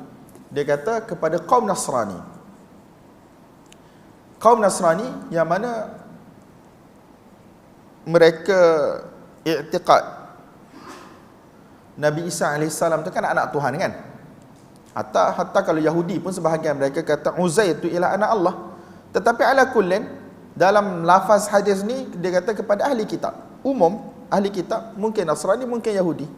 dia kata kepada kaum Nasrani. Kaum Nasrani yang mana mereka i'tiqad Nabi Isa AS tu kan anak Tuhan kan. Hatta kalau Yahudi pun sebahagian mereka kata Uzair itu ialah anak Allah. Tetapi ala kullin, dalam lafaz hadis ni dia kata kepada ahli kitab. Umum ahli kitab, mungkin Nasrani, mungkin Yahudi.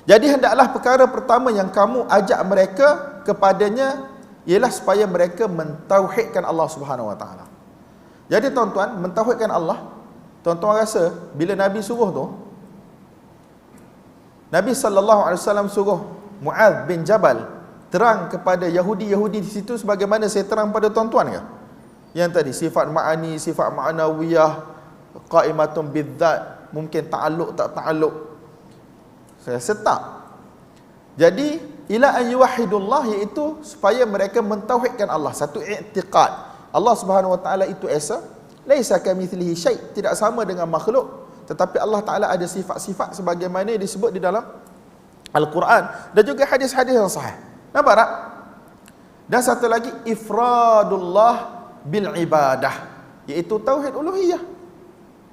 Jadi hendaklah perkara pertama yang kamu ajak mereka kepadanya ialah supaya mereka mentauhidkan Allah Subhanahu Wa Taala. Jadi tuan-tuan, mentauhidkan Allah, tuan-tuan rasa bila Nabi suruh tu, Nabi SAW suruh Mu'adh bin Jabal terang kepada Yahudi-Yahudi di situ sebagaimana saya terang pada tuan-tuan ke? Yang tadi sifat ma'ani, sifat ma'nawiyah, qaimatun bidzat, mungkin ta'alluq tak ta'alluq. Saya rasa tak. Jadi ila an yuwahhidullah, iaitu supaya mereka mentauhidkan Allah, satu i'tiqad Allah Subhanahu Wa Taala itu esa, laisa kamitslihi syai', tidak sama dengan makhluk, tetapi Allah Taala ada sifat-sifat sebagaimana disebut di dalam Al-Quran dan juga hadis-hadis yang sahih. Nampak tak? Dan satu lagi, ifradullah bil ibadah, iaitu tauhid uluhiyah.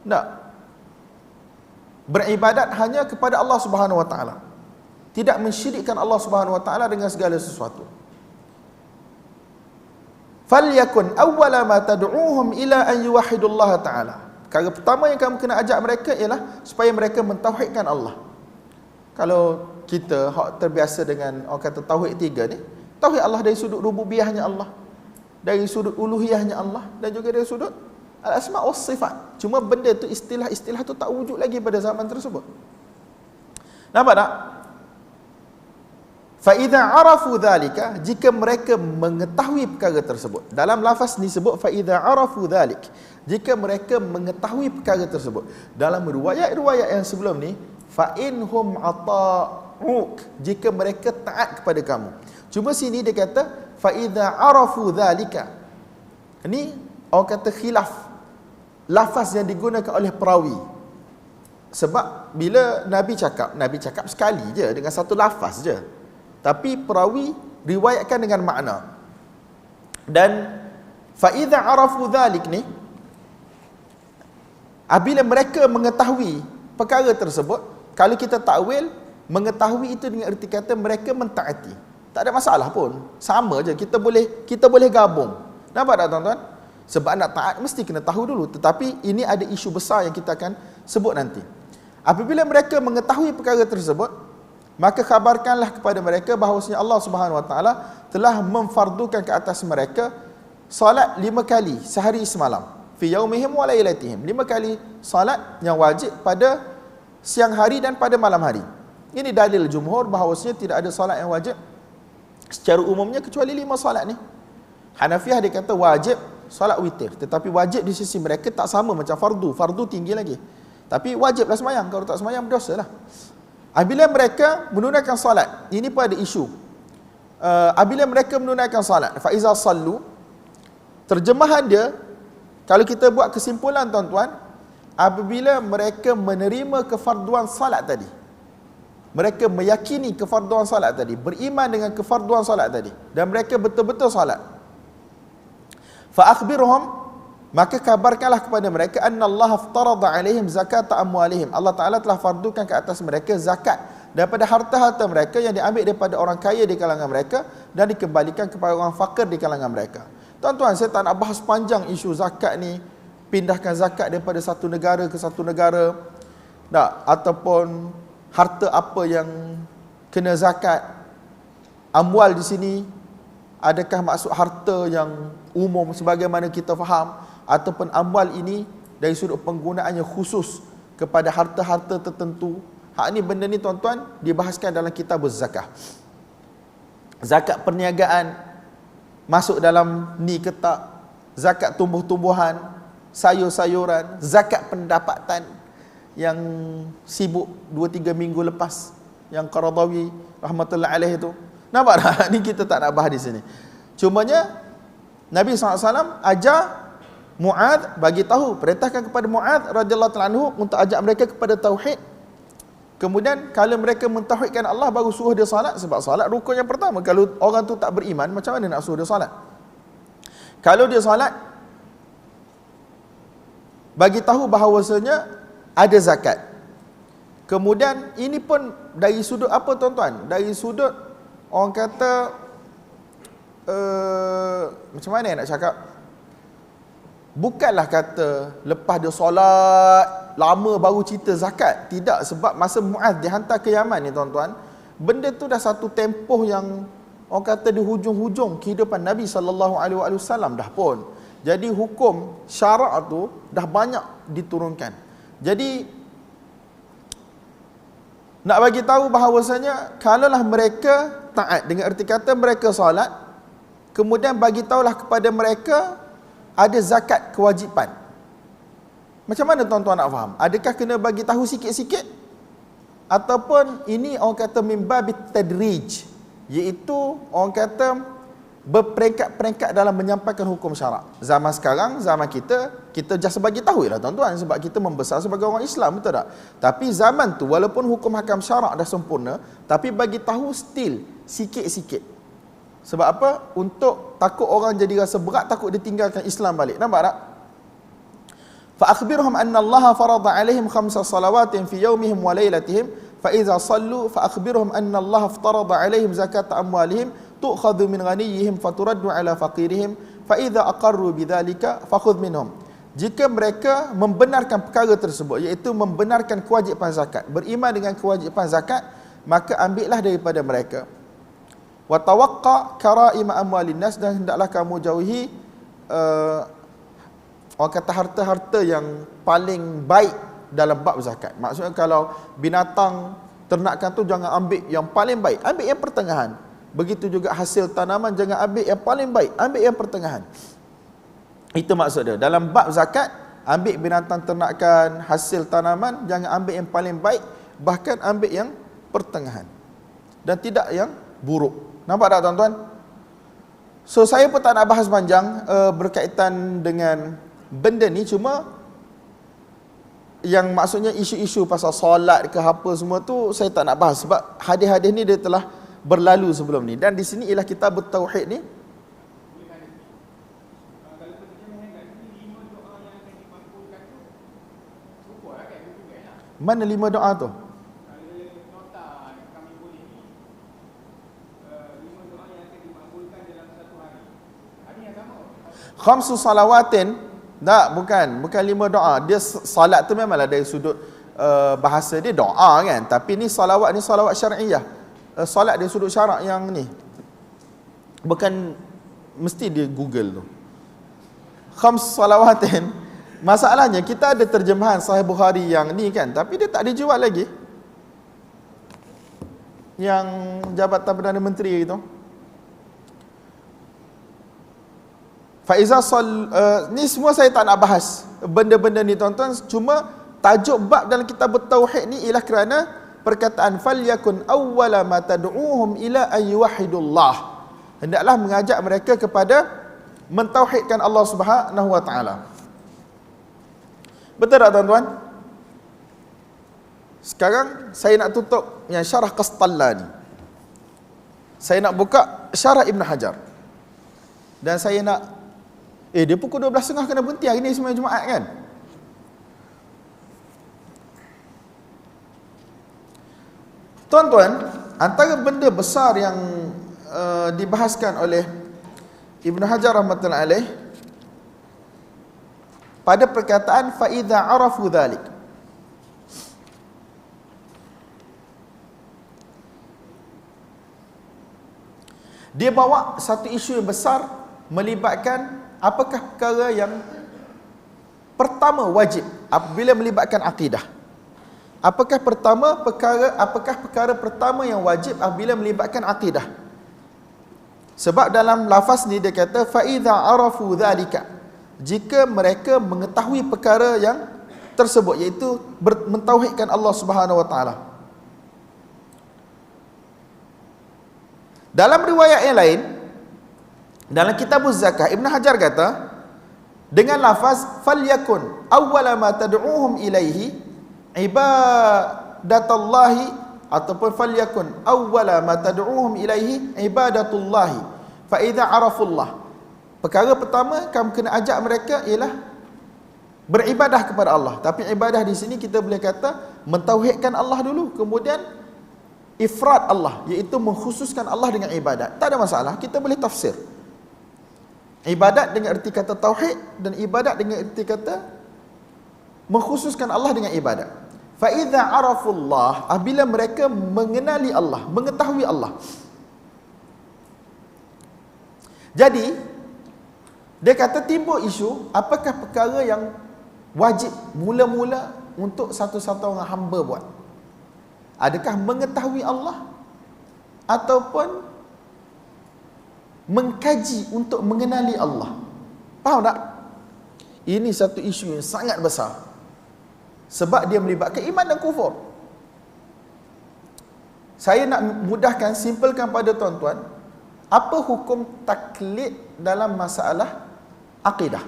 Tak, beribadat hanya kepada Allah Subhanahu Wa Taala, tidak mensyirikkan Allah Subhanahu Wa Taala dengan segala sesuatu. falyakun awwala ma tad'uuhum ila an yuwahhidullah ta'ala. Perkara pertama yang kamu kena ajak mereka ialah supaya mereka mentauhidkan Allah. Kalau kita terbiasa dengan orang kata tauhid tiga ni, tauhid Allah dari sudut rububiyahnya Allah, dari sudut uluhiyahnya Allah, dan juga dari sudut al-asma' was sifat. Cuma benda tu, istilah-istilah tu tak wujud lagi pada zaman tersebut. Nampak tak? Fa idza arafu dzalika, jika mereka mengetahui perkara tersebut. Dalam lafaz ni sebut fa idza arafu dzalik, jika mereka mengetahui perkara tersebut. Dalam riwayat-riwayat yang sebelum ni, fa inhum ata'uk, jika mereka taat kepada kamu. Cuma sini dia kata fa idza arafu dzalika. Ini orang kata khilaf lafaz yang digunakan oleh perawi. Sebab bila Nabi cakap sekali je dengan satu lafaz je. Tapi perawi riwayatkan dengan makna. Dan fa idza arafu dzalik ni, apabila mereka mengetahui perkara tersebut, kalau kita takwil, mengetahui itu dengan erti kata mereka mentaati. Tak ada masalah pun. Sama je, kita boleh gabung. Nampak tak tuan-tuan? Sebab nak taat mesti kena tahu dulu. Tetapi ini ada isu besar yang kita akan sebut nanti. Apabila mereka mengetahui perkara tersebut, maka khabarkanlah kepada mereka bahawasanya Allah Subhanahu Wa Taala telah memfardukan ke atas mereka salat 5 kali sehari semalam. Fi yaumihim wa lailatihim. 5 kali salat yang wajib pada siang hari dan pada malam hari. Ini dalil jumhur bahawasanya tidak ada salat yang wajib secara umumnya kecuali 5 salat ni. Hanafiah dia kata wajib salat witir, tetapi wajib di sisi mereka tak sama macam fardu tinggi lagi. Tapi wajiblah semayang, kalau tak semayang berdosa lah. Apabila mereka menunaikan salat, ini pun ada isu. Apabila mereka menunaikan salat, fa iza sallu, terjemahan dia, kalau kita buat kesimpulan tuan-tuan, apabila mereka menerima kefarduan salat tadi, mereka meyakini kefarduan salat tadi, beriman dengan kefarduan salat tadi, dan mereka betul-betul salat, fa akhbirhum, maka kabarkanlah kepada mereka annallaha aftarada alaihim zakata amwalihim, Allah Taala telah fardukan ke atas mereka zakat daripada harta-harta mereka yang diambil daripada orang kaya di kalangan mereka dan dikembalikan kepada orang fakir di kalangan mereka. Tuan-tuan, saya tak nak bahas panjang isu zakat ni, pindahkan zakat daripada satu negara ke satu negara, tak, ataupun harta apa yang kena zakat. Amwal di sini, adakah maksud harta yang umum sebagaimana kita faham, ataupun amwal ini dari sudut penggunaannya khusus kepada harta-harta tertentu. Hak ni, benda ni tuan-tuan dibahaskan dalam kitab zakah. Zakat perniagaan masuk dalam ni ke tak? Zakat tumbuh-tumbuhan, sayur-sayuran, zakat pendapatan yang sibuk 2-3 minggu lepas, yang Qaradawi rahmatullahi alaih tu. Nampak tak? Ni kita tak nak bahas di sini. Cumanya Nabi SAW ajar Mu'adz, bagi tahu, perintahkan kepada Mu'adz radhiyallahu ta'ala anhu untuk ajak mereka kepada tauhid. Kemudian kalau mereka mentauhidkan Allah, baru suruh dia salat, sebab salat rukun yang pertama. Kalau orang tu tak beriman, macam mana nak suruh dia salat? Kalau dia salat, bagi tahu bahawasanya ada zakat. Kemudian ini pun dari sudut apa tuan-tuan? Dari sudut orang kata macam mana nak cakap? Bukanlah kata lepas dia solat lama baru cerita zakat. Tidak, sebab masa Mu'adz dihantar ke Yaman ni tuan-tuan, benda tu dah satu tempoh yang orang kata di hujung-hujung kehidupan Nabi SAW dah pun. Jadi hukum syarak tu dah banyak diturunkan. Jadi nak bagi tahu bahawasanya kalaulah mereka taat, dengan erti kata mereka solat, kemudian bagi tahulah kepada mereka ada zakat kewajipan. Macam mana tuan-tuan nak faham? Adakah kena bagi tahu sikit-sikit? Ataupun ini orang kata mimbabit tadrij, iaitu orang kata berperingkat-peringkat dalam menyampaikan hukum syarak. Zaman sekarang, zaman kita just bagi tahu lah tuan-tuan, sebab kita membesar sebagai orang Islam, betul tak? Tapi zaman tu walaupun hukum hakam syarak dah sempurna, tapi bagi tahu still sikit-sikit. Sebab apa? Untuk takut orang jadi rasa berat, takut dia tinggalkan Islam balik. Nampak tak? Fa akhbirhum anna Allah farada alaihim 5 salawatin fi yaumihim wa lailatihim fa idza sallu fa akhbirhum anna Allah aftarada alaihim zakata amwalihim tu'khadhu min ghaniyihim faturaddu ala faqirihim fa idza aqarru bidzalika fakhudh minhum. Jika mereka membenarkan perkara tersebut, iaitu membenarkan kewajipan zakat, beriman dengan kewajipan zakat, maka ambillah daripada mereka. Wa tawaqqa karaima amwalin nas, dan hendaklah kamu jauhi orang kata harta-harta yang paling baik dalam bab zakat. Maksudnya kalau binatang ternakan tu jangan ambil yang paling baik, ambil yang pertengahan. Begitu juga hasil tanaman, jangan ambil yang paling baik, ambil yang pertengahan. Itu maksud dia. Dalam bab zakat, ambil binatang ternakan, hasil tanaman, jangan ambil yang paling baik, bahkan ambil yang pertengahan. Dan tidak yang buruk. Nampak tak tuan-tuan? So saya pun tak nak bahas panjang berkaitan dengan benda ni, cuma yang maksudnya isu-isu pasal solat ke apa semua tu saya tak nak bahas, sebab hadis-hadis ni dia telah berlalu sebelum ni. Dan di sini ialah kitab tauhid ni. Mana 5 doa tu? Khamsu salawatin. Tak, bukan 5 doa. Dia salat tu memanglah dari sudut bahasa dia doa kan, tapi ni salawat syar'iyah. Salat dari sudut syarak yang ni. Bukan mesti dia Google tu. Khamsu salawatin. Masalahnya kita ada terjemahan Sahih Bukhari yang ni kan, tapi dia tak dijual lagi. Yang Jabatan Perdana Menteri itu. Faiza ni semua saya tak nak bahas benda-benda ni tuan-tuan, cuma tajuk bab dalam kitab tauhid ni ialah kerana perkataan falyakun awwala ma tad'uuhum ila an yuwahhidullah. Hendaklah mengajak mereka kepada mentauhidkan Allah Subhanahu wa taala. Betul tak tuan-tuan? Sekarang saya nak tutup yang syarah Qastallani. Saya nak buka syarah Ibn Hajar. Dan saya nak dia pukul 12.30 kena berhenti hari ni semua Jumaat kan? Tuan-tuan, antara benda besar yang dibahaskan oleh Ibn Hajar rahmatullahi alaih pada perkataan fa idza arafu dzalik. Dia bawa satu isu yang besar melibatkan apakah perkara yang pertama wajib apabila melibatkan akidah. Apakah perkara pertama yang wajib apabila melibatkan akidah? Sebab dalam lafaz ni dia kata fa idza arafu dzalika. Jika mereka mengetahui perkara yang tersebut, iaitu mentauhidkan Allah Subhanahu wa taala. Dalam riwayat yang lain, dalam kitab zakah, Ibn Hajar kata dengan lafaz falyakun awwala ma tad'uuhum ilaihi ibadatullahi, ataupun falyakun awwala ma tad'uuhum ilaihi ibadatullahi fa idza arafullah. Perkara pertama kamu kena ajak mereka ialah beribadah kepada Allah. Tapi ibadah di sini kita boleh kata mentauhidkan Allah dulu, kemudian ifrad Allah, iaitu mengkhususkan Allah dengan ibadat. Tak ada masalah, kita boleh tafsir ibadat dengan erti kata tauhid dan ibadat dengan erti kata mengkhususkan Allah dengan ibadat. Fa idza arafullah, apabila mereka mengenali Allah, mengetahui Allah. Jadi dia kata timbul isu apakah perkara yang wajib mula-mula untuk satu-satu orang hamba buat. Adakah mengetahui Allah ataupun mengkaji untuk mengenali Allah? Faham tak? Ini satu isu yang sangat besar, sebab dia melibatkan iman dan kufur. Saya nak mudahkan, simpelkan pada tuan-tuan, apa hukum taklid dalam masalah akidah?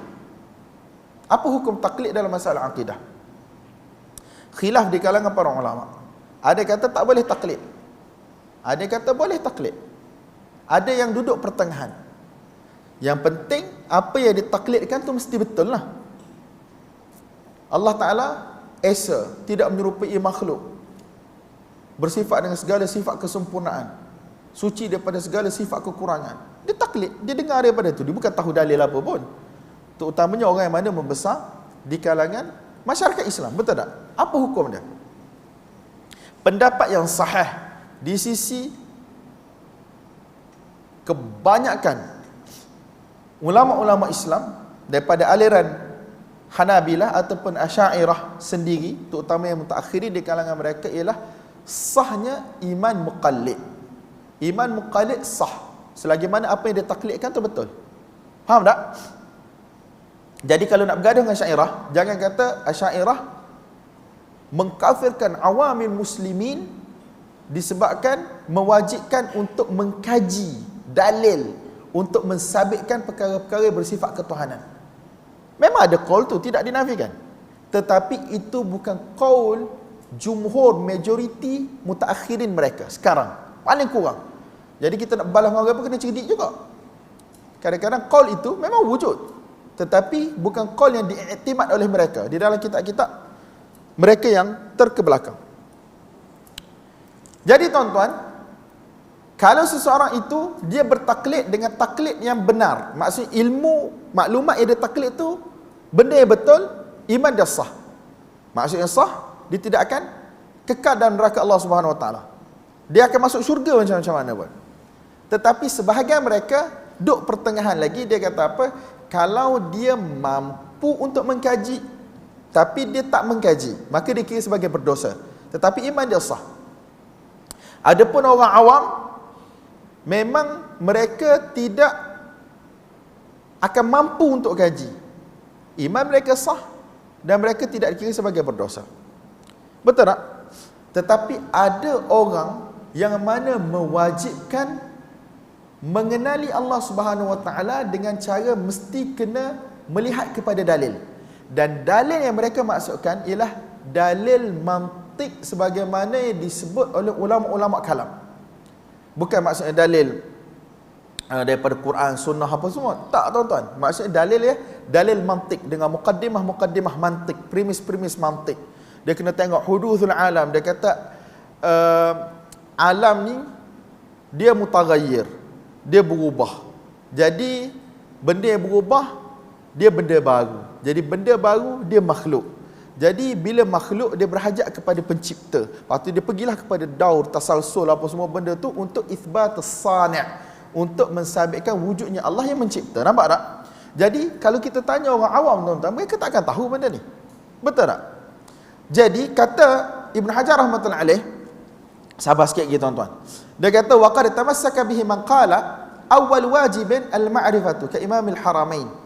Apa hukum taklid dalam masalah akidah? Khilaf di kalangan para ulama. Ada kata tak boleh taklid, ada kata boleh taklid, ada yang duduk pertengahan. Yang penting apa yang ditaklidkan tu mesti betul lah. Allah Ta'ala tidak menyerupai makhluk, bersifat dengan segala sifat kesempurnaan. suci daripada segala sifat kekurangan. Dia taklid, dia dengar daripada itu, dia bukan tahu dalil apa pun. Terutamanya orang yang mana membesar di kalangan masyarakat Islam, betul tak? Apa hukum dia? Pendapat yang sahih di sisi kebanyakan ulama-ulama Islam daripada aliran Hanabilah ataupun Asy'ariyah sendiri, terutama yang mutaakhirin di kalangan mereka, ialah sahnya iman muqallid. Iman muqallid sah selagi mana apa yang dia taklidkan tu betul. Faham tak? Jadi kalau nak bergaduh dengan Asy'ariyah, jangan kata Asy'ariyah mengkafirkan awamil muslimin disebabkan mewajibkan untuk mengkaji dalil untuk mensabitkan perkara-perkara bersifat ketuhanan. Memang ada qaul tu, tidak dinafikan. Tetapi itu bukan qaul jumhur, majoriti mutaakhirin mereka sekarang. Paling kurang. Jadi kita nak balas orang apa kena cerdik juga. Kadang-kadang qaul itu memang wujud, tetapi bukan qaul yang diiktimad oleh mereka di dalam kitab-kitab mereka yang terkebelakang. Jadi tuan-tuan, kalau seseorang itu dia bertaklid dengan taklid yang benar, maksud ilmu maklumat yang dia taklid tu benda yang betul, iman dia sah. Maksudnya sah, dia tidak akan kekal dalam neraka Allah Subhanahu Wa Taala. Dia akan masuk syurga macam-macam mana pun. Tetapi sebahagian mereka duk pertengahan lagi, dia kata apa? Kalau dia mampu untuk mengkaji tapi dia tak mengkaji, maka dia kira sebagai berdosa. Tetapi iman dia sah. Adapun orang awam, memang mereka tidak akan mampu untuk kaji. Iman mereka sah dan mereka tidak dikira sebagai berdosa. Betul tak? Tetapi ada orang yang mana mewajibkan mengenali Allah Subhanahu Wa Taala dengan cara mesti kena melihat kepada dalil. Dan dalil yang mereka maksudkan ialah dalil mantik sebagaimana yang disebut oleh ulama-ulama kalam. Bukan maksudnya dalil daripada Quran, sunnah apa semua. Tak tuan-tuan. Maksudnya dalil ya, dalil mantik dengan mukaddimah mantik, premis-premis mantik. Dia kena tengok huduthul alam. Dia kata alam ni dia mutaghayyir, dia berubah. Jadi benda yang berubah dia benda baru. Jadi benda baru dia makhluk. Jadi bila makhluk dia berhajat kepada pencipta. Lepas tu dia pergilah kepada daur, tasalsul apa semua benda tu untuk itsbat as-sani', untuk mensabitkan wujudnya Allah yang mencipta. Nampak tak? Jadi kalau kita tanya orang awam tuan-tuan, mereka tak akan tahu benda ni. Betul tak? Jadi kata Ibn Hajar rahmatullahi alaih, sabar sikit lagi tuan-tuan. Dia kata wa qad tamassaka bihi man qala awwal wajibin al-ma'rifatu ka Imam al-Haramain.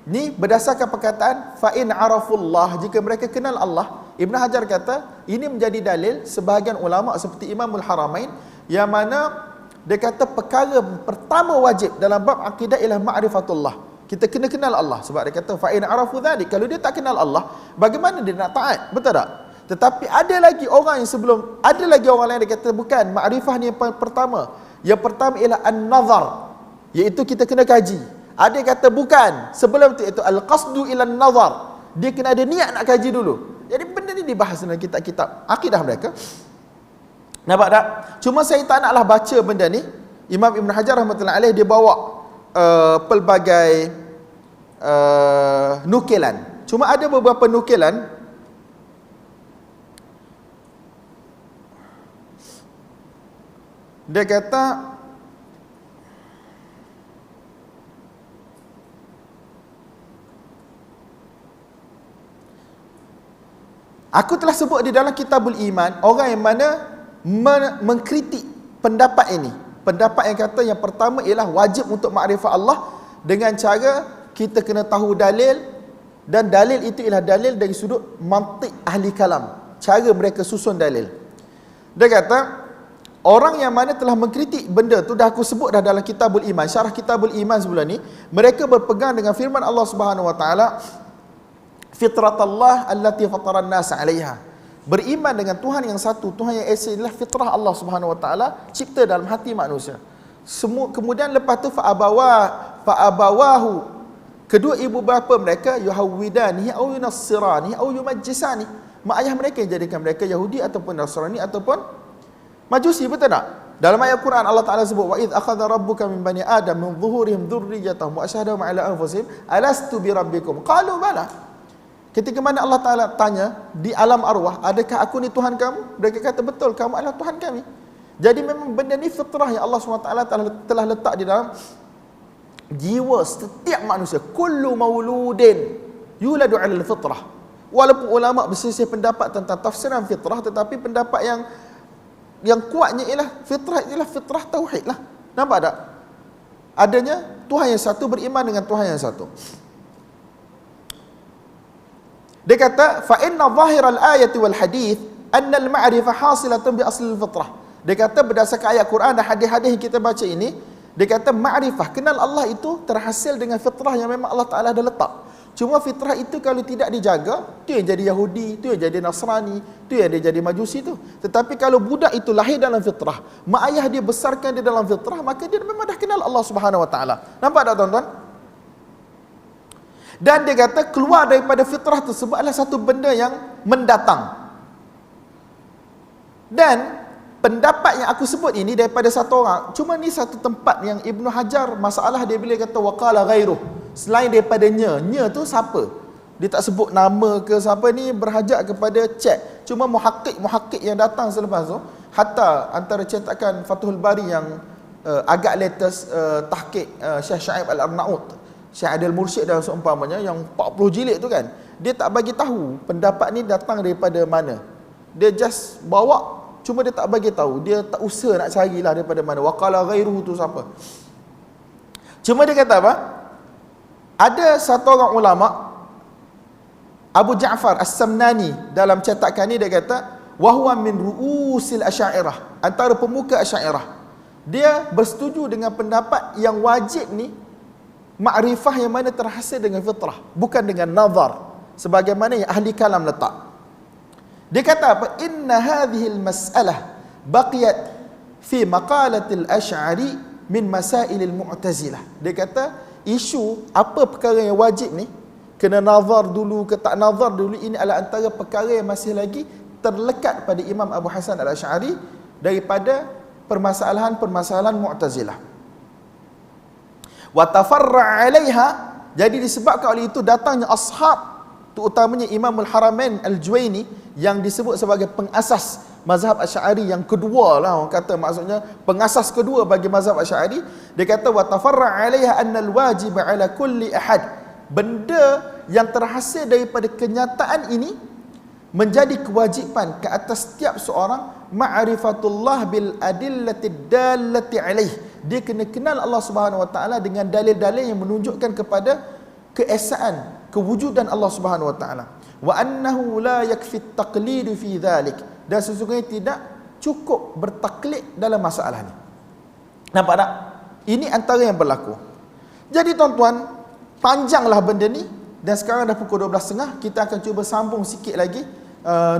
Ni berdasarkan perkataan fa in arafullah, jika mereka kenal Allah. Ibn Hajar kata ini menjadi dalil sebahagian ulama seperti Imamul Haramain, yang mana dia kata perkara pertama wajib dalam bab akidah ialah ma'rifatullah. Kita kena kenal Allah. Sebab dia kata fa in arafu dzalik, kalau dia tak kenal Allah, bagaimana dia nak taat? Betul tak? Tetapi ada lagi orang yang sebelum, ada lagi orang lain dia kata bukan, makrifah ni yang pertama. Yang pertama ialah an-nazar, iaitu kita kena kaji. Ada yang kata bukan, sebelum tu iaitu al-qasdu ila an-nazar. Dia kena ada niat nak kaji dulu. Jadi benda ni dibahas dalam kitab-kitab akidah mereka. Nampak tak? Cuma saya tak naklah baca benda ni. Imam Ibn Hajar rahmatullahi alaih dia bawa pelbagai nukilan. Cuma ada beberapa nukilan dia kata aku telah sebut di dalam Kitabul Iman orang yang mana mengkritik pendapat ini. Pendapat yang kata yang pertama ialah wajib untuk makrifat Allah dengan cara kita kena tahu dalil, dan dalil itu ialah dalil dari sudut mantik ahli kalam, cara mereka susun dalil. Dia kata orang yang mana telah mengkritik benda tu, dah aku sebut dah dalam Kitabul Iman, syarah Kitabul Iman sebelum ni, mereka berpegang dengan firman Allah Subhanahu Wa Taala, fitratallah allati fataran nas 'alaiha. Beriman dengan Tuhan yang satu, Tuhan yang esa adalah fitrah Allah Subhanahu Wa Taala, cipta dalam hati manusia. Semua kemudian lepas tu fa'abawahu, kedua ibu bapa mereka, yuhawwidani au yunassirani au yumajjisani. Mak ayah mereka yang jadikan mereka Yahudi ataupun Nasrani ataupun Majusi, betul tak? Dalam ayat Quran Allah Taala sebut wa id akhadha rabbuka min bani adam min zuhurihim dzurriyyatahum wa asyhadahum ala anfusihim alastu bi rabbikum qalu bala. Ketika mana Allah Taala tanya di alam arwah, adakah aku ni Tuhan kamu? Mereka kata betul, kamu adalah Tuhan kami. Jadi memang benda ni fitrah yang Allah SWT telah letak di dalam jiwa setiap manusia. Kullu mauludin yuladu 'alal fitrah. Walaupun ulama berselisih pendapat tentang tafsiran fitrah, tetapi pendapat yang kuatnya ialah fitrah tauhid lah. Nampak tak? Adanya Tuhan yang satu, beriman dengan Tuhan yang satu. Dia kata fa inna zahiral ayati wal hadith anna al ma'rifah hasilatun bi asli al fitrah. Dia kata berdasarkan ayat Quran dan hadis-hadis yang kita baca ini, dia kata ma'rifah, kenal Allah itu terhasil dengan fitrah yang memang Allah Taala dah letak. Cuma fitrah itu kalau tidak dijaga, tu yang jadi Yahudi, tu yang jadi Nasrani, tu yang dia jadi Majusi tu. Tetapi kalau budak itu lahir dalam fitrah, mak ayah dia besarkan dia dalam fitrah, maka dia memang dah kenal Allah Subhanahu Wa Taala. Nampak tak tuan-tuan? Dan dia kata keluar daripada fitrah tersebut adalah satu benda yang mendatang. Dan pendapat yang aku sebut ini daripada satu orang, cuma ni satu tempat yang Ibnu Hajar masalah dia bila kata waqala ghairuh, selain daripada nya tu siapa? Dia tak sebut nama ke siapa, ni berhajat kepada cek. Cuma muhakkik yang datang selepas tu, hatta antara cetakan Fathul Bari yang agak latest, tahqiq Syekh Syaib Al-Arnaut, Syekh Adil Mursyid dan seumpamanya yang 40 jilid tu kan, dia tak bagi tahu pendapat ni datang daripada mana. Dia just bawa, cuma dia tak bagi tahu, dia tak usah nak carilah daripada mana. Waqala ghairuhu tu siapa. Cuma dia kata apa? Ada satu orang ulama, Abu Ja'far As-Samnani, dalam cetakan ni dia kata wa huwa min ru'usil asy'ariyah, antara pemuka asy'ariyah. Dia bersetuju dengan pendapat yang wajib ni makrifah yang mana terhasil dengan fitrah, bukan dengan nazar sebagaimana yang ahli kalam letak. Dia kata apa? Inna hadhihi al-mas'alah baqiyat fi maqalatil Asy'ari min masailil Mu'tazilah. Dia kata isu apa perkara yang wajib ni, kena nazar dulu ke tak nazar dulu, ini adalah antara perkara yang masih lagi terlekat pada Imam Abu Hasan Al-Asy'ari daripada permasalahan-permasalahan Mu'tazilah. Wa tafarra' 'alaiha, jadi disebabkan oleh itu datangnya ashab, terutamanya Imamul Haramain Al-Juwaini yang disebut sebagai pengasas mazhab Asy'ari yang kedua lah, orang kata maksudnya pengasas kedua bagi mazhab Asy'ari. Dia kata wa tafarra' 'alaiha anna al-wajib 'ala kulli ahad, benda yang terhasil daripada kenyataan ini menjadi kewajipan ke atas setiap seorang ma'rifatullah bil adillati dallati alaih. Dia kena kenal Allah Subhanahu Wa Taala dengan dalil-dalil yang menunjukkan kepada keesaan, kewujudan Allah Subhanahu Wa Taala. Wa annahu la yakfi at-taqlid fi dhalik, dan sesungguhnya tidak cukup bertaklid dalam masalah ni. Nampak tak? Ini antara yang berlaku. Jadi tuan-tuan, panjanglah benda ni, dan sekarang dah pukul 12.30, kita akan cuba sambung sikit lagi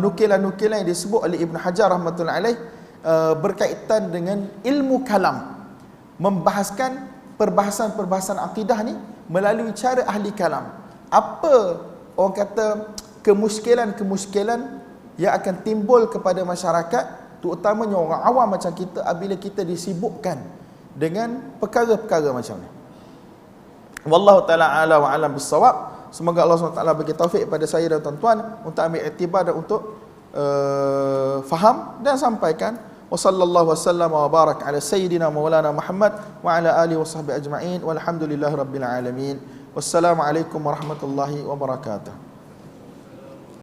nukilan-nukilan yang disebut oleh Ibn Hajar rahmatullahi alaih berkaitan dengan ilmu kalam, membahaskan perbahasan-perbahasan akidah ni melalui cara ahli kalam. Apa orang kata kemuskilan-kemuskilan yang akan timbul kepada masyarakat, terutamanya orang awam macam kita, apabila kita disibukkan dengan perkara-perkara macam ni. Wallahu ta'ala ala wa alam bissawab. Semoga Allah SWT bagi taufik pada saya dan tuan-tuan untuk ambil iktibar dan untuk faham dan sampaikan. Wa sallallahu wasallam wa barak ala sayyidina maulana Muhammad wa ala alihi wa sahbihi ajma'in walhamdulillahi rabbil alamin. Wassalamualaikum warahmatullahi wabarakatuh.